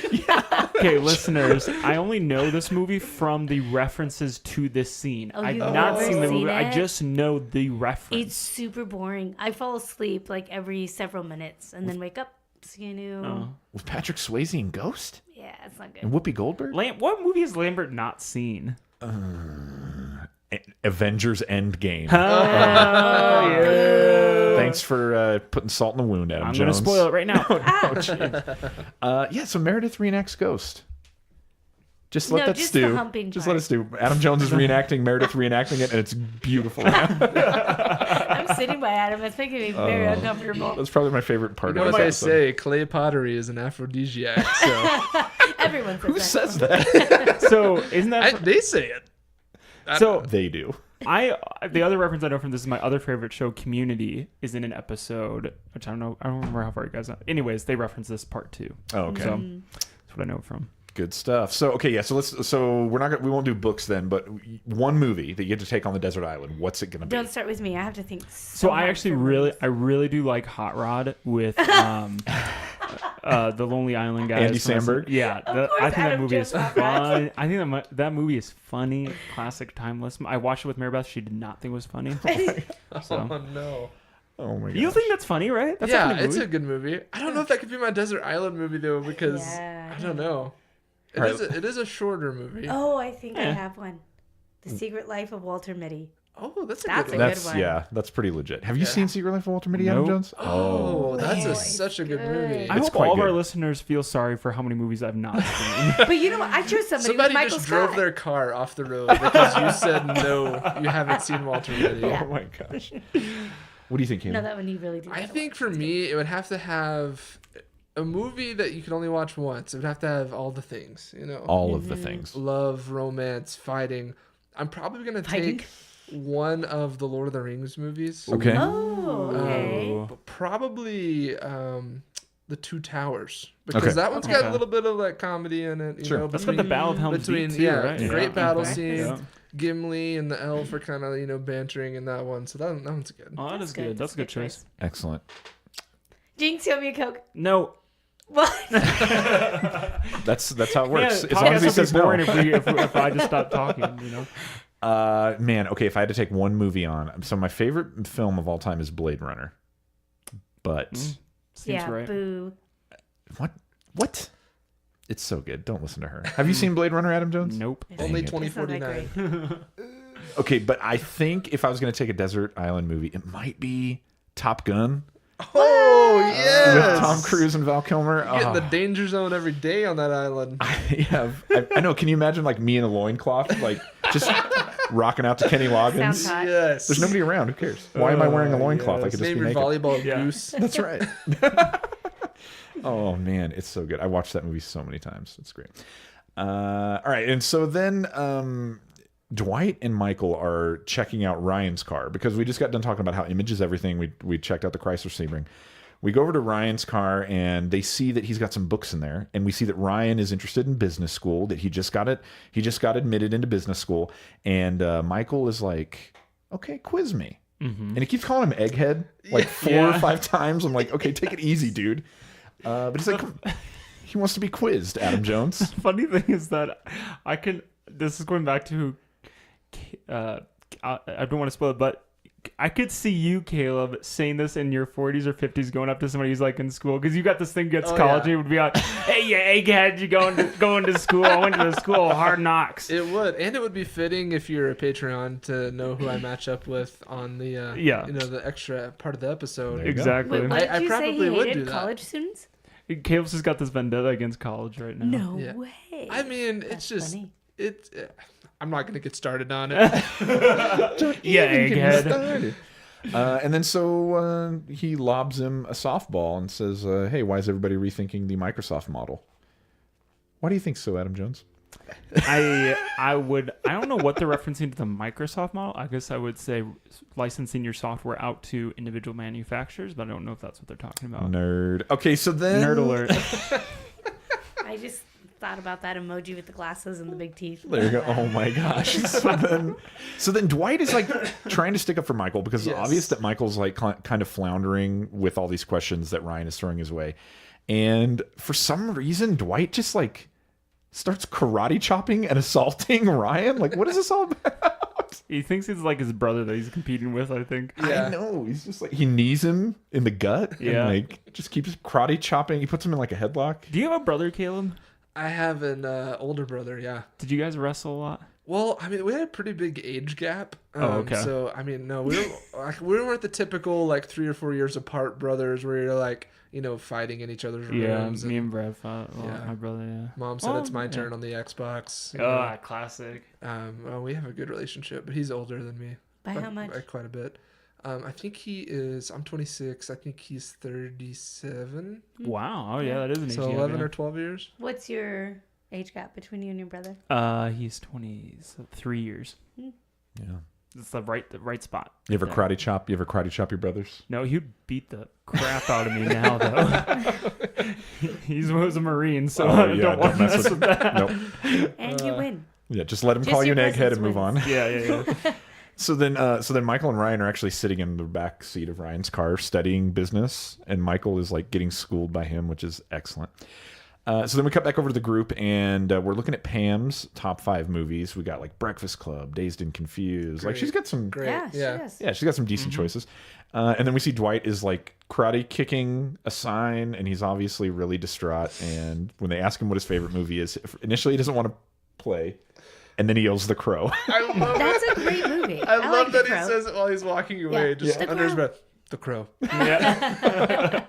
Okay, listeners, I only know this movie from the references to this scene. Oh, I've you've not never seen the seen movie. I it? just know the reference. It's super boring. I fall asleep like every several minutes and then wake up. You know, With Patrick Swayze and Ghost? yeah, it's not And good. Whoopi Goldberg? What movie has Lambert not seen? Avengers Endgame. Oh, yeah. Thanks for putting salt in the wound, Adam I'm going to Jones. spoil it right now. Yeah, so Meredith reenacts Ghost. Just let No, that just stew. the humping Just part. let it stew. Adam Jones is reenacting Meredith reenacting it, and it's beautiful. I'm sitting by Adam. It's making me very uncomfortable. That's probably my favorite part You know of what this they episode. say? Clay pottery is an aphrodisiac. So Everyone says Who that. says that? So isn't that they say it. so? They do. The other reference I know from this is my other favorite show, Community, is in an episode, which I don't remember how far you guys know. Anyways, they reference this part 2. Oh, okay. So that's what I know from. Good stuff. So okay, yeah. So we won't do books then, but one movie that you get to take on the desert island. What's it gonna be? Don't start with me. I have to think. So I actually really do like Hot Rod with the Lonely Island guys. Andy Samberg? Yeah, I think that Adam movie is Jones fun. I think that movie is funny, classic, timeless. I watched it with Maribeth. She did not think it was funny. So. Oh no. Oh my god. You think that's funny, right? That's Yeah, a funny it's movie. a good movie. I don't know if that could be my desert island movie though, because Yeah. I don't know. It is a shorter movie. Oh, I think I Yeah. have one. The Secret Life of Walter Mitty. Oh, that's a That's good a one. good one. Yeah, that's pretty legit. Have you Yeah. seen Secret Life of Walter Mitty, Adam Nope. Jones? Oh, that's Oh, such a good good. movie. I It's hope quite all of our good. listeners feel sorry for how many movies I've not seen. But you know what? I chose somebody with Michael just Scott. drove their car off the road because you said no, you haven't seen Walter Mitty. Yeah. Oh my gosh. What do you think, Caleb? No, that one you really do. I think for me, it would have to have a movie that you can only watch once. It would have to have all the things, you know, All of the things. love, romance, fighting. I'm probably gonna Fighting? take one of the Lord of the Rings movies. Okay. Oh, okay. But probably the Two Towers, because Okay. that one's Okay. got a little bit of like comedy in it. You Sure. know, That's got the Battle of Helm's between Deep too, right? great battle Okay. scene. Yeah. Gimli and the elf are kind of bantering in that one, so that one's good. Oh, that is good. That's a good choice. Excellent. Jinx, you owe me a Coke. No. What? That's how it works. Yeah, As long as he podcasts would says be no. boring if I just stopped talking, you know. Man, okay, if I had to take one movie on, so my favorite film of all time is Blade Runner. But Seems yeah, right. boo. what? It's so good. Don't listen to her. Have you seen Blade Runner, Adam Jones? Nope. Only it. It's not that 2049. great. Okay, but I think if I was going to take a desert island movie, it might be Top Gun Oh with yes, Tom Cruise and Val Kilmer. You're getting the Oh, danger zone every day on that island. I know. Can you imagine like me in a loincloth, like just rocking out to Kenny Sounds Loggins? hot. Yes. There's nobody around. Who cares? Why am I wearing a loincloth? I could just be Name your naked. volleyball Yeah. goose. That's right. Oh man, it's so good. I watched that movie so many times. It's great. All right, and so then Dwight and Michael are checking out Ryan's car because we just got done talking about how image is everything. We checked out the Chrysler Sebring. We go over to Ryan's car and they see that he's got some books in there, and we see that Ryan is interested in business school. That he just got admitted into business school, and Michael is like, "Okay, quiz me." And he keeps calling him Egghead like 4 or 5 times. I'm like, okay, take it easy, dude. But he's like, he wants to be quizzed, Adam Jones. Funny thing is that this is going back to I don't want to spoil it, but I could see you, Caleb, saying this in your 40s or 50s, going up to somebody who's like in school, because you got this thing against college. yeah. It would be like, "Hey, you egghead, you going to school? I went to the school of Hard Knocks." It would, and it would be fitting if you're a Patreon to know who I match up with on the the extra part of the episode. There you go. Exactly. Wait, what did I you say probably he would hated do that. college students? Caleb's just got this vendetta against college right now. No Yeah. way. I mean, That's it's just funny. I'm not gonna get started on it. Yeah, egghead. And then so he lobs him a softball and says, "Hey, why is everybody rethinking the Microsoft model?" Why do you think so, Adam Jones? I don't know what they're referencing to the Microsoft model. I guess I would say licensing your software out to individual manufacturers, but I don't know if that's what they're talking about. Nerd. Okay, so then Nerd alert. I just thought about that emoji with the glasses and the big teeth. There you go. Oh my gosh. So then Dwight is like trying to stick up for Michael because it's Yes. obvious that Michael's like kind of floundering with all these questions that Ryan is throwing his way. And for some reason, Dwight just like starts karate chopping and assaulting Ryan. Like, what is this all about? He thinks it's like his brother that he's competing with, I think. Yeah. I know. He's just like, he knees him in the gut. Yeah. And like just keeps karate chopping. He puts him in like a headlock. Do you have a brother, Caleb? I have an older brother. Yeah. Did you guys wrestle a lot? Well, I mean, we had a pretty big age gap. Okay. So, I mean, no, we weren't the typical like 3 or 4 years apart brothers where you're like, fighting in each other's Yeah, rooms. me and Brad fought. Well, Yeah. my brother, yeah. Mom said Oh, it's my yeah. turn on the Xbox. Ah, classic. Well, we have a good relationship, but he's older than me. By how much? By quite a bit. I think I'm 26. I think he's 37. Wow. Oh, yeah, that is an age So gap, 11 yeah. or 12 years. What's your age gap between you and your brother? He's 20, so 3 years. Yeah. It's the right spot. You ever there. karate chop? You ever karate chop your brothers? No, he'd beat the crap out of me now, though. He was a Marine, so I don't want to mess with that. Nope. And you win. Yeah, just let him Just call you your an egghead presence and move on. wins. Yeah. So then Michael and Ryan are actually sitting in the back seat of Ryan's car studying business, and Michael is like getting schooled by him, which is excellent. So then we cut back over to the group, and we're looking at Pam's top 5 movies. We got like Breakfast Club, Dazed and Confused. Like she's got some Great. Yeah, she does. Yeah, she's got some decent choices. And then we see Dwight is like karate kicking a sign, and he's obviously really distraught. And when they ask him what his favorite movie is, initially he doesn't want to play, and then he yells The Crow. I love That's a great movie. I like love that The he Crow. says it while he's walking away, Yeah. just The under his Crow. breath. The Crow. Yeah.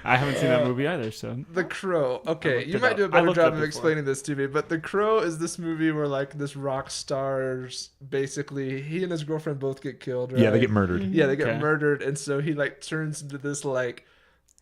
I haven't seen that movie either, so. The Crow. Okay, looked you it might up. do a I better looked job up of before. explaining this to me, but The Crow is this movie where like this rock stars basically he and his girlfriend both get killed, right? Yeah, they get murdered. Yeah, they get Okay. murdered, and so he like turns into this like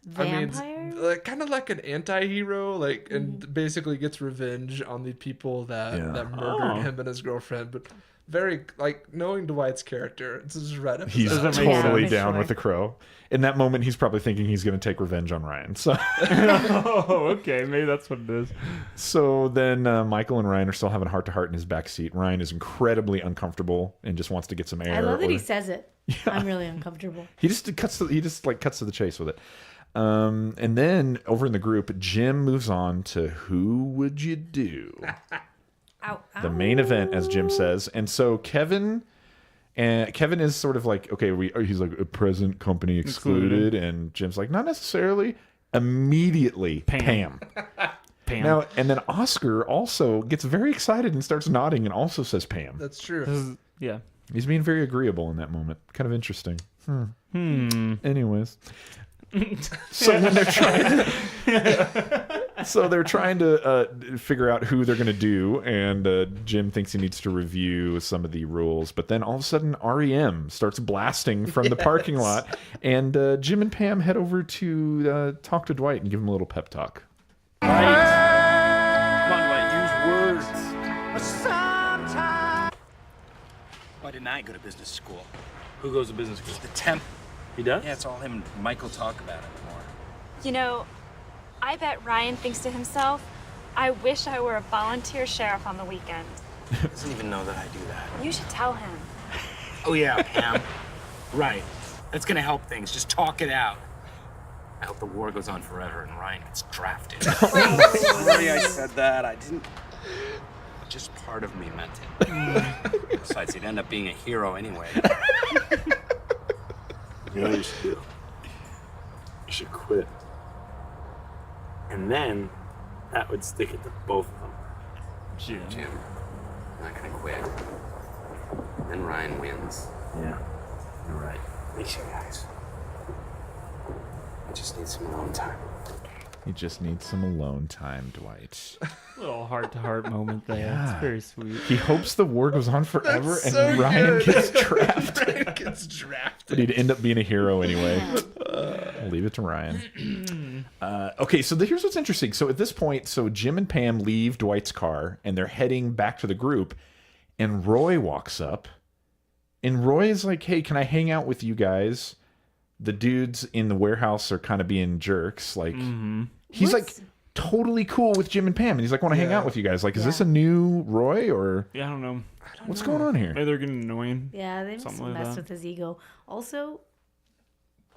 Vampire? like kind of like an anti-hero, like and basically gets revenge on the people that Yeah. that murdered Oh. him and his girlfriend. But very like knowing Dwight's character, it's just right up his He's alley. Doesn't make totally sense. down Sure. with The Crow. In that moment, he's probably thinking he's going to take revenge on Ryan. So, Oh, okay. Maybe that's what it is. so then Michael and Ryan are still having a heart-to-heart in his back seat. Ryan is incredibly uncomfortable and just wants to get some air. I love that or- he says it. I'm really uncomfortable. He just cuts to the chase with it. And then over in the group, Jim moves on to Who Would You Do? Ow, The main event, as Jim says. And so Kevin is sort of like, okay, he's like a present company excluded, and Jim's like, not necessarily. Immediately, Pam. Pam. Now, and then Oscar also gets very excited and starts nodding and also says Pam. That's true. This is, yeah. He's being very agreeable in that moment. Kind of interesting. Anyways. So then they're trying to figure out who they're going to do, and Jim thinks he needs to review some of the rules, but then all of a sudden REM starts blasting from the parking lot, and Jim and Pam head over to talk to Dwight and give him a little pep talk. Come on, Dwight, use words. Why didn't I go to business school? Who goes to business school? The temp. He does? Yeah, it's all him and Michael talk about it more. You know, I bet Ryan thinks to himself, I wish I were a volunteer sheriff on the weekend. He doesn't even know that I do that. You should tell him. Oh yeah, Pam. Right. That's gonna help things. Just talk it out. I hope the war goes on forever and Ryan gets drafted. Sorry I said that. I didn't. Just part of me meant it. Besides, he'd end up being a hero anyway. You know what you should do? You should quit. And then that would stick it to both of them. Jim. Jim, I'm not gonna quit. Then Ryan wins. Yeah, you're right. Me too, guys. I just need some alone time. He just needs some alone time, Dwight. Little heart-to-heart moment there. Yeah. It's very sweet. He hopes the war goes on forever That's and so Ryan good. gets drafted. Ryan gets drafted. But he'd end up being a hero anyway. I'll leave it to Ryan. Okay, so here's what's interesting. So at this point, Jim and Pam leave Dwight's car, and they're heading back to the group, and Roy walks up, and Roy is like, hey, can I hang out with you guys? The dudes in the warehouse are kind of being jerks. Like, he's What's- like totally cool with Jim and Pam, and he's like, want to hang Yeah. out with you guys. Like, is Yeah. this a new Roy, or Yeah, I don't know. what's going on here? Maybe they're getting annoying. Yeah, they must Something have like messed that. with his ego. Also,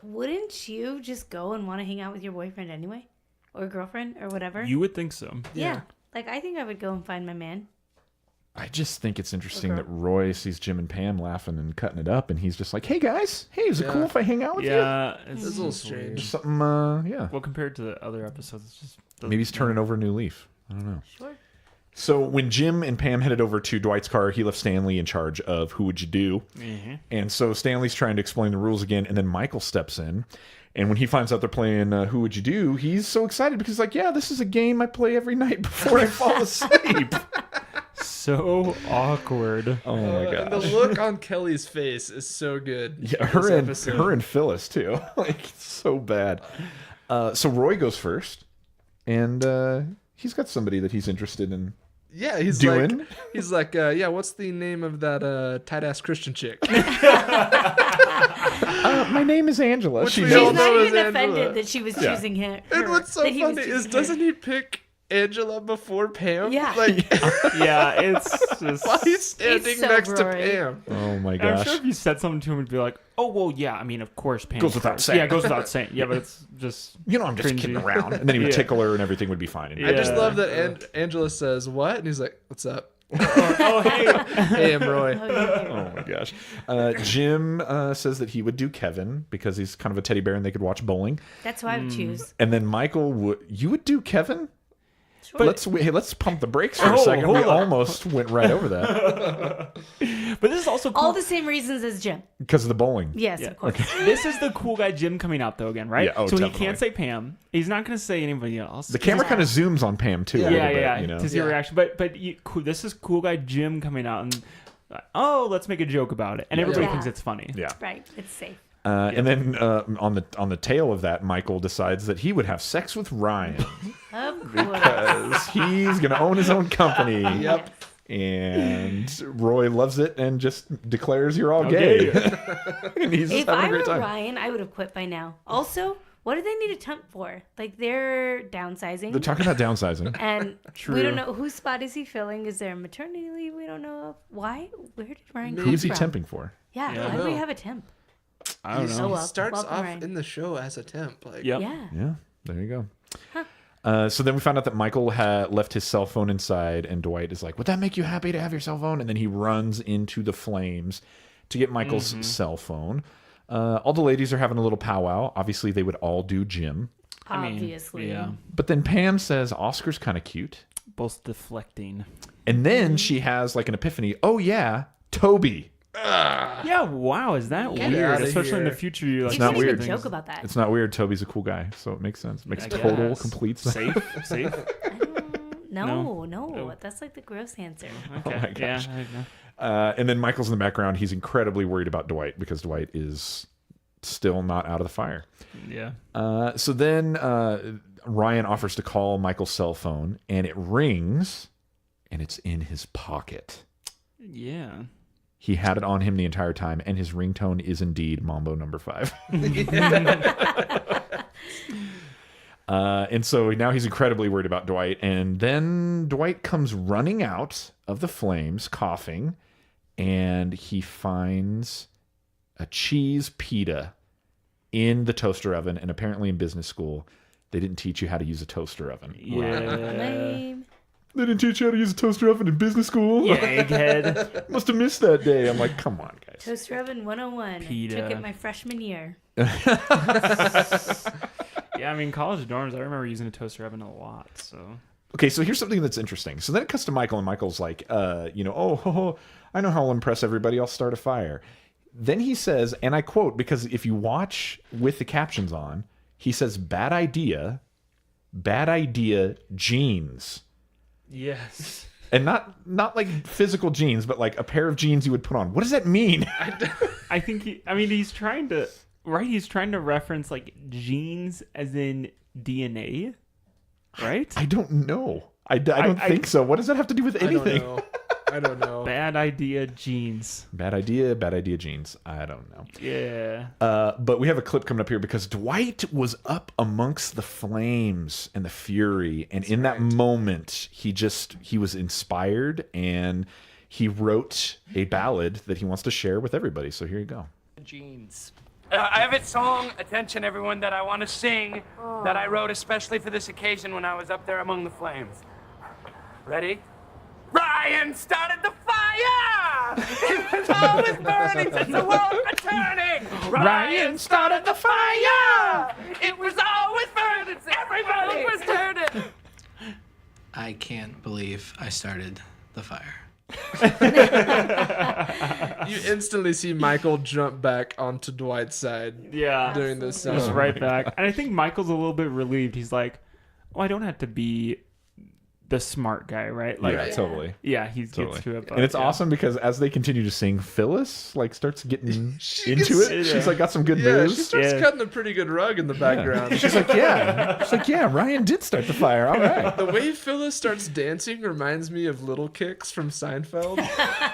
wouldn't you just go and want to hang out with your boyfriend anyway? Or girlfriend or whatever? You would think so. yeah. Like, I think I would go and find my man. I just think it's interesting Okay. that Roy sees Jim and Pam laughing and cutting it up, and he's just like, "Hey guys, hey, is it cool if I hang out with you?" Yeah, It's a little weird. strange. Just something, yeah. Well, compared to the other episodes, it's just Maybe he's turning over a new leaf. I don't know. Sure. So when Jim and Pam headed over to Dwight's car, he left Stanley in charge of Who Would You Do? And so Stanley's trying to explain the rules again, and then Michael steps in. And when he finds out they're playing Who Would You Do, he's so excited because he's like, yeah, this is a game I play every night before I fall asleep. So awkward. Oh my And the gosh. look on Kelly's face is so good. Yeah, in this episode. her and Phyllis too. Like, it's so bad. So Roy goes first, and he's got somebody that he's interested in Yeah, he's Doing? like, yeah, what's the name of that tight ass Christian chick? My name is Angela. Which She we knows. all She's not know even is offended Angela. that she was Yeah. choosing him. And what's so that he was funny is, choosing her. doesn't he pick Angela before Pam? Yeah. Like, Yeah, it's just. why he's standing so next to Rory. Pam? Oh my And I'm gosh. sure if you said something to him, he'd be like, "Oh well, yeah. I mean, of course, Pam Goes without saying. Yeah, it goes without saying. Yeah, but it's just. I'm just cringy. kidding around. And then he would Yeah. tickle her and everything would be fine. Yeah. I just love that Angela says, what? And he's like, what's up? Oh hey. Hey, I'm Roy. Oh my gosh. Jim says that he would do Kevin because he's kind of a teddy bear and they could watch bowling. That's who I would choose. And then Michael would do Kevin? Sure. Let's pump the brakes for a Oh, second. We hold on. almost went right over that But this is also cool. All the same reasons as Jim. because of the bowling. Yes, Yeah. of course. This is the cool guy Jim coming out though again, right? Yeah, oh, so definitely. he can't say Pam. He's not going to say anybody else. The camera kind of zooms on Pam too. a little bit, you know? to see her reaction. But this is cool guy Jim coming out and let's make a joke about it, and everybody Yeah. thinks it's funny. Yeah. Right. It's safe. And then on the tail of that, Michael decides that he would have sex with Ryan Of course. because he's going to own his own company. Yep. And Roy loves it and just declares you're all Okay. gay. And he's just If having I a were great time. Ryan, I would have quit by now. Also, what do they need a temp for? Like, they're downsizing. They're talking about downsizing. And True. we don't know whose spot is he filling. Is there a maternity leave? We don't know of. Why? Where did Ryan come Who's he from? temping for? Yeah, Yeah, I why do we know. have a temp? I don't He know. well, starts welcome, off Ryan. in the show as a temp. Like, Yep. Yeah. Yeah, there you go. So then we found out that Michael had left his cell phone inside, and Dwight is like, "Would that make you happy to have your cell phone?" And then he runs into the flames to get Michael's cell phone. All the ladies are having a little powwow. Obviously, they would all do Jim. Obviously. Yeah. But then Pam says Oscar's kind of cute. Both deflecting. And then she has like an epiphany. Oh, yeah, Toby. Yeah, wow, is that Get weird? outta Especially in here. the future, you like You not can weird. make a joke about that. It's not weird. Toby's a cool guy, so it makes sense. Makes I total, guess. complete sense. safe. No. That's like the gross answer. Okay. my gosh. Yeah, I know. And then Michael's in the background. He's incredibly worried about Dwight because Dwight is still not out of the fire. Yeah. So then Ryan offers to call Michael's cell phone, and it rings, and it's in his pocket. Yeah. He had it on him the entire time, and his ringtone is indeed Mambo number 5. And so now he's incredibly worried about Dwight. And then Dwight comes running out of the flames, coughing, and he finds a cheese pita in the toaster oven. And apparently in business school, they didn't teach you how to use a toaster oven. Yeah. Lame. They didn't teach you how to use a toaster oven in business school? Yeah, egghead. Must have missed that day. I'm like, come on, guys. Toaster oven 101. Pita. Took it my freshman year. Yeah, I mean, college dorms, I remember using a toaster oven a lot, so. Okay, so here's something that's interesting. So then it cuts to Michael, and Michael's like, I know how I'll impress everybody. I'll start a fire. Then he says, and I quote, because if you watch with the captions on, he says, bad idea, jeans. Yes. And not like physical jeans, but like a pair of jeans you would put on. What does that mean? I think he's trying to, right? He's trying to reference like genes as in DNA, right? I don't know. I don't think so. What does that have to do with anything? I don't know. Bad idea genes. Bad idea jeans. I don't know. Yeah. But we have a clip coming up here because Dwight was up amongst the flames and the fury. And in that moment, he was inspired and he wrote a ballad that he wants to share with everybody. So here you go. Jeans. I have a song, attention everyone, that I want to sing, that I wrote especially for this occasion when I was up there among the flames. Ready? Ryan started the fire! It was always burning since the world was turning! Ryan started the fire! It was always burning since everybody was turning! I can't believe I started the fire. You instantly see Michael jump back onto Dwight's side. Yeah. During this song. Just right back. And I think Michael's a little bit relieved. He's like, oh, I don't have to be the smart guy, right? Like, yeah, totally. Yeah, he gets to it. But, And it's yeah. awesome because as they continue to sing, Phyllis like starts getting into gets- it. She's like got some good moves. she starts cutting a pretty good rug in the background. She's like, yeah, Ryan did start the fire. All right. The way Phyllis starts dancing reminds me of Little Kicks from Seinfeld.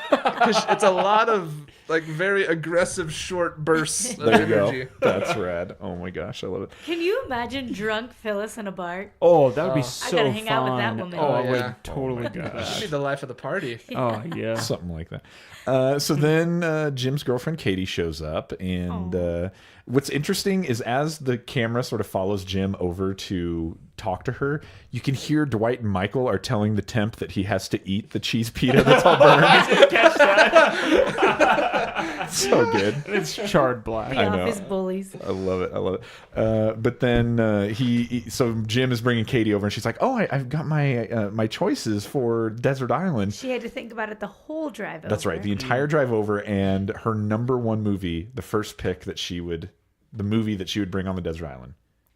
'Cause it's a lot of like very aggressive short bursts of There you energy. go. That's rad. Oh my gosh, I love it. Can you imagine drunk Phyllis in a bar? Oh, that would be so I gotta hang out with that fun. woman. Oh, I Oh, would yeah. totally do That'd that. be the life of the party. Oh, yeah. Something like that. So then Jim's girlfriend Katie shows up, and what's interesting is as the camera sort of follows Jim over to talk to her, you can hear Dwight and Michael are telling the temp that he has to eat the cheese pita that's all burned. Catch that. So good. It's charred black. The office bullies. I love it. I love it. But then so Jim is bringing Katie over, and she's like, "Oh, I've got my my choices for Desert Island." She had to think about it the whole drive over. That's right, the entire drive over, and her #1 movie, the first pick that the movie that she would bring on the desert island.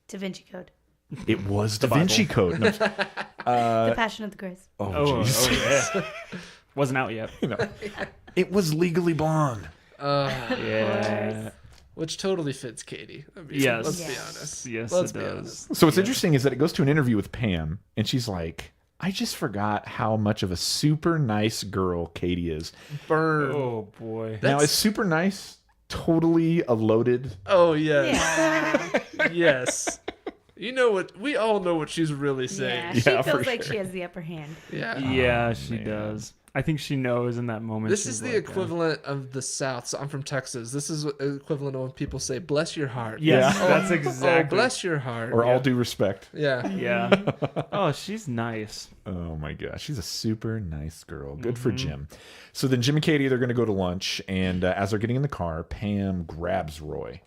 Da Vinci Code. It was Da Vinci Code. No. The Passion of the Christ. Oh, Oh, jeez. yeah. Wasn't out yet. It was Legally Blonde. Yeah. Which totally fits Katie. I mean, Yes. let's be honest. Yes, Let's it be does. honest. So what's interesting is that it goes to an interview with Pam, and she's like, I just forgot how much of a super nice girl Katie is. Burn. Oh, boy. Now, is super nice totally a loaded? Oh, yes. Yeah. Yes. You know what? We all know what she's really saying. Yeah, she Yeah, feels for like sure. she has the upper hand. Yeah. Yeah, she does. I think she knows in that moment. This she's is the like, equivalent of the South. So I'm from Texas. This is equivalent of when people say, bless your heart. Yes, Yeah. that's Oh, exactly. bless your heart. Or all due respect. Yeah. Yeah. Oh, she's nice. Oh my gosh, she's a super nice girl. Good for Jim. So then Jim and Katie, they're going to go to lunch, and as they're getting in the car, Pam grabs Roy,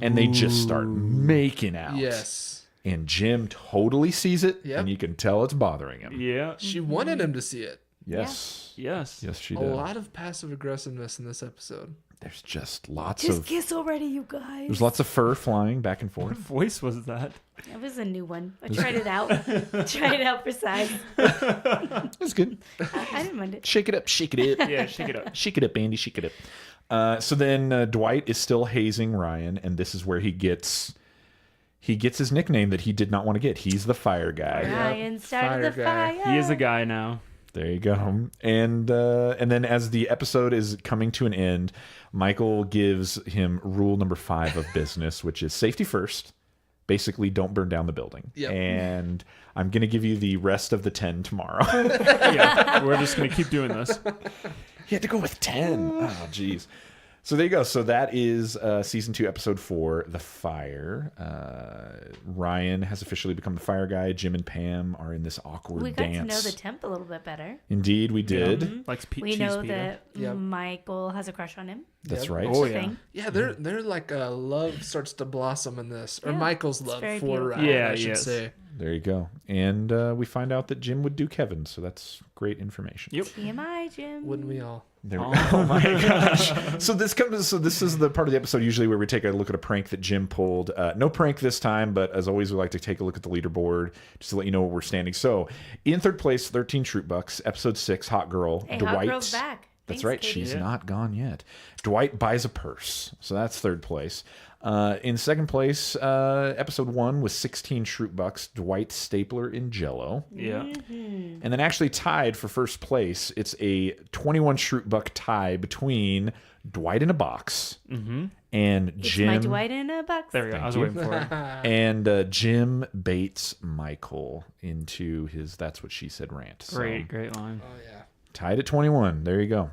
and they just start making out. Yes. And Jim totally sees it, Yep. and you can tell it's bothering him. Yeah. She wanted him to see it. Yes. Yes. Yes, she A did. lot of passive aggressiveness in this episode. There's just lots Just of kiss already, you guys. there's lots of fur flying back and What forth. voice was that? That was a new one. I tried it out. Tried it out for size. It's good. I didn't mind it. Shake it up, shake it up. Yeah, shake it up. Shake it up, Andy, shake it up. So then Dwight is still hazing Ryan, and this is where he gets his nickname that he did not want to get. He's the fire guy. Ryan started the Fire guy. fire. He is a guy now. There you go. And then as the episode is coming to an end, Michael gives him rule number 5 of business, which is safety first. Basically, don't burn down the building. Yep. And I'm going to give you the rest of the 10 tomorrow. Yeah, we're just gonna keep doing this. You had to go with 10. Oh, jeez. So there you go. So that is season 2, episode 4, The Fire. Ryan has officially become the fire guy. Jim and Pam are in this awkward We got dance. to know the temp a little bit better. Indeed, we did. Likes We cheese know pita. that Yep. Michael has a crush on him. That's Yep. right. Oh, That's a yeah. thing. Yeah, they're like love starts to blossom in this, or Yeah, Michael's it's love very for beautiful. Ryan, Yeah, I should yes. say. There you go. And we find out that Jim would do Kevin, so that's great information. Yep. TMI, Jim. Wouldn't we all? There we go. Oh my gosh. So this is the part of the episode usually where we take a look at a prank that Jim pulled. No prank this time, but as always, we like to take a look at the leaderboard just to let you know where we're standing. So in third place, 13 Troop Bucks, episode 6, Hot Girl. Hey, Dwight. Hot Girl's back. That's Thanks, right. Katie. She's Yeah. not gone yet. Dwight buys a purse. So that's third place. In second place, episode 1 was 16 Troop Bucks, Dwight Stapler in Jello. Yeah. Mm-hmm. And then actually tied for first place, it's a 21 Shroot Buck tie between Dwight in a Box and It's Jim. my Dwight in a box. There we go. I was waiting for it. And Jim baits Michael into his "That's What She Said" rant. So, Great line. Oh yeah. tied at 21. There you go.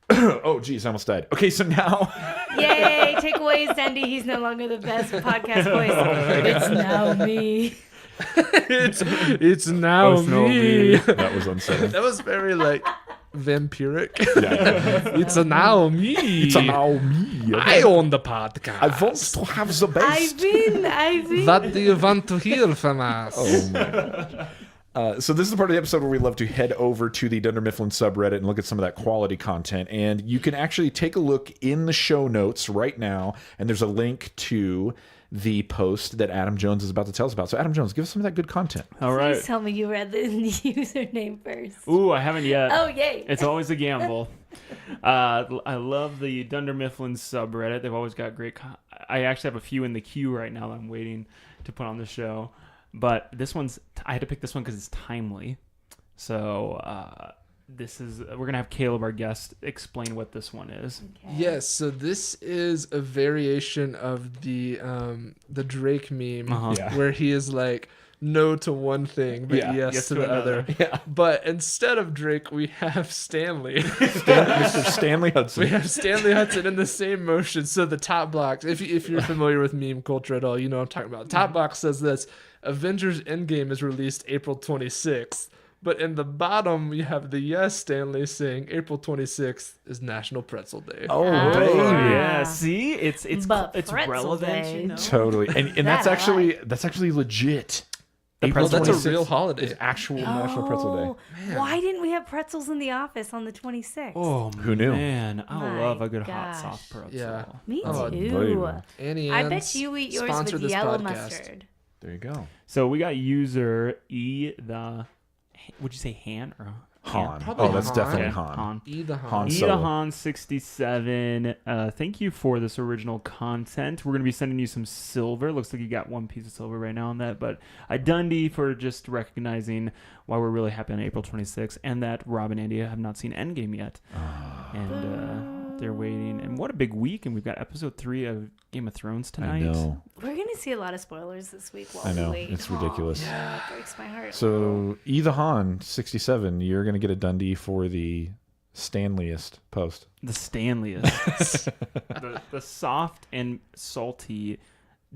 Oh, geez, I almost died. Okay, so now Yay! Take away Dundie. He's no longer the best podcast voice. It's now me. It's now Oh, it's now me. me. that was unsettling. That was very like vampiric. Yeah. It's a now me. It's now me. I own the podcast. I want to have the best. I've been. What do you want to hear from us? Oh my gosh. So this is the part of the episode where we love to head over to the Dunder Mifflin subreddit and look at some of that quality content. And you can actually take a look in the show notes right now. And there's a link to the post that Adam Jones is about to tell us about. So Adam Jones, give us some of that good content. All right. Please tell me you read the username first. Ooh, I haven't yet. Oh, yay. It's always a gamble. I love the Dunder Mifflin subreddit. They've always got great. I actually have a few in the queue right now that I'm waiting to put on the show. But this one's. I had to pick this one because it's timely. So we're gonna have Caleb, our guest, explain what this one is. Okay. Yes, so this is a variation of the Drake meme where he is like no to one thing, but yes to the other. Yeah. But instead of Drake, we have Stanley. Mr. Stanley Hudson. We have Stanley Hudson in the same motion. So the top box, if you're familiar with meme culture at all, you know what I'm talking about. Top box says this: Avengers Endgame is released April 26th. But in the bottom, we have the yes Stanley saying April 26th is National Pretzel Day. Oh, baby. Yeah. See, it's Pretzel relevant. Day. You know? Totally. And that's actually legit. April, that's 26th a real holiday. is actual National Pretzel Day. Man. Why didn't we have pretzels in the office on the 26th? Oh, who knew? Man, I My love a good gosh. hot soft pretzel. Yeah. Me Oh, too. Annie I Ann's bet you eat yours sponsor with this yellow podcast. mustard. There you go. So we got user would you say Han or Han. Probably Oh, that's Han. definitely Okay, Han. Han. E the Han Han. Solo. Han 67. Thank you for this original content. We're gonna be sending you some silver. Looks like you got one piece of silver right now on that. But Dundie for just recognizing why we're really happy on April 26th, and that Rob and Andy have not seen Endgame yet, and they're waiting. And what a big week! And we've got episode 3 of Game of Thrones tonight. I know. We're going to see a lot of spoilers this week while I know. we wait. It's ridiculous. Yeah, it breaks my heart. So, E the Han 67, you're going to get a Dundie for the Stanleyest post. The Stanleyest, the soft and salty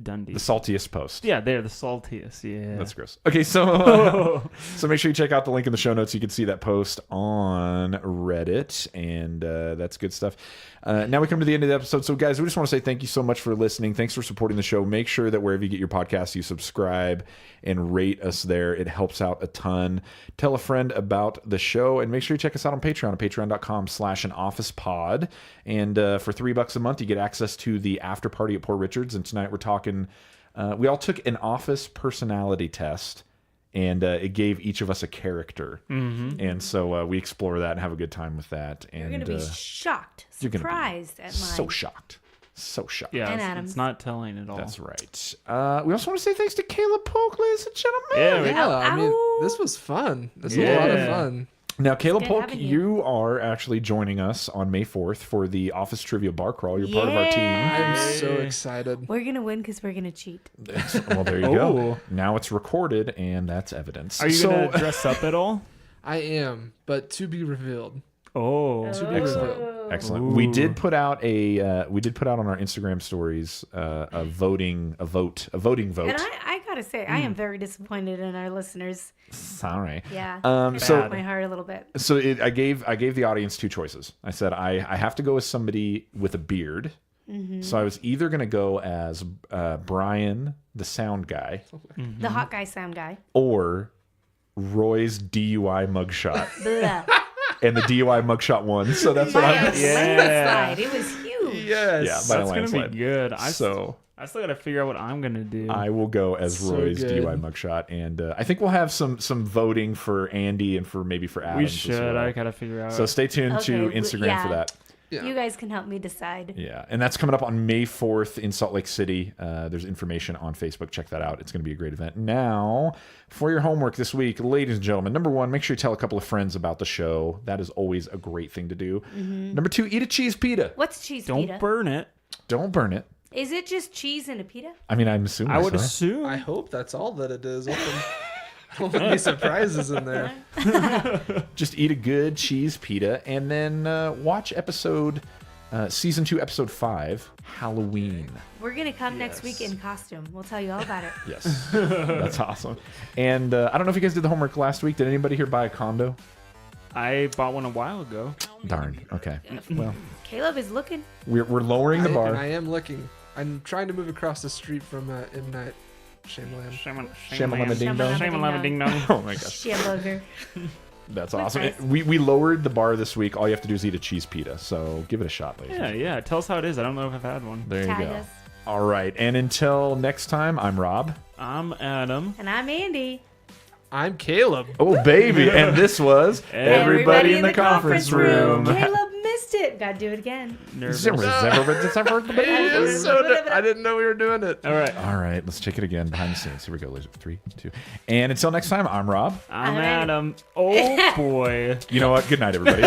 Dundee. The saltiest post. Yeah, they're the saltiest. Yeah, That's gross. Okay, so so make sure you check out the link in the show notes. You can see that post on Reddit, and that's good stuff. Now we come to the end of the episode. So, guys, we just want to say thank you so much for listening. Thanks for supporting the show. Make sure that wherever you get your podcasts, you subscribe and rate us there. It helps out a ton. Tell a friend about the show, and make sure you check us out on Patreon at patreon.com/anofficepod. And for $3 a month, you get access to the after party at Poor Richard's. And tonight we're talking. We all took an office personality test, and it gave each of us a character. Mm-hmm. And so we explore that and have a good time with that. And You're going to be shocked, you're gonna be surprised at mine. so shocked. So shocked. Yeah, And it's Adams. not telling at all. That's right. We also want to say thanks to Caleb Polk, ladies and gentlemen. Yeah, Yeah, I mean, Ow. this was fun. This was a lot of Yeah. fun. Now, Caleb good Polk, having you you. are actually joining us on May 4th for the Office Trivia Bar Crawl. You're part of our team. Yeah. I'm so excited. We're going to win because we're going to cheat. Well, there you go. Oh. Now it's recorded, and that's evidence. Are you so, gonna dress up at all? I am, but to be revealed. Oh, To be Excellent. revealed. Excellent. Ooh. We did put out on our Instagram stories a voting vote. And I got to say, I am very disappointed in our listeners. Sorry. Yeah. It So- broke my heart a little bit. So I gave the audience two choices. I said I have to go as somebody with a beard. So I was either going to go as Brian, the sound guy, The hot guy sound guy. or Roy's DUI mugshot. Blah. And the DUI mugshot won. So that's what By I'm. a landslide. It was huge. Yes. Yeah, by a that's gonna landslide. be good. I still gotta figure out what I'm gonna do. I will go as So Roy's good. DUI mugshot, and I think we'll have some voting for Andy and for maybe for Adam. we should. I gotta figure out. So stay tuned to Okay, Instagram yeah. for that. Yeah. You guys can help me decide. Yeah, and that's coming up on May 4th in Salt Lake City. There's information on Facebook. Check that out. It's going to be a great event. Now, for your homework this week, ladies and gentlemen, number 1, make sure you tell a couple of friends about the show. That is always a great thing to do. Number 2, eat a cheese pita. What's cheese don't pita? burn it. Don't burn it. Is it just cheese and a pita? I mean, I'm assuming I would so. assume. I hope that's all that it is. I don't want any surprises in there. Just eat a good cheese pita and then watch season 2, episode 5, Halloween. We're going to come next week in costume. We'll tell you all about it. Yes, that's awesome. And I don't know if you guys did the homework last week. Did anybody here buy a condo? I bought one a while ago. Darn. Okay. Well, Caleb is looking. we're lowering the bar. I am looking. I'm trying to move across the street from M. Night Shyamalan. Shamalama ding dong. Shamalama ding dong. Oh my gosh, Hamburger. that's With awesome. rice. We lowered the bar this week. All you have to do is eat a cheese pita. So give it a shot, ladies. Yeah, yeah. Tell us how it is. I don't know if I've had one. There you Tag go. us. All right. And until next time, I'm Rob. I'm Adam. And I'm Andi. I'm Caleb. Oh, baby. And this was Everybody in the Conference Room. Caleb missed it. Gotta do it again. Nervous. I didn't know we were doing it. All right. All right. Let's check it again behind the scenes. Here we go. 3, 2. And until next time, I'm Rob. I'm Adam. Oh, boy. You know what? Good night, everybody.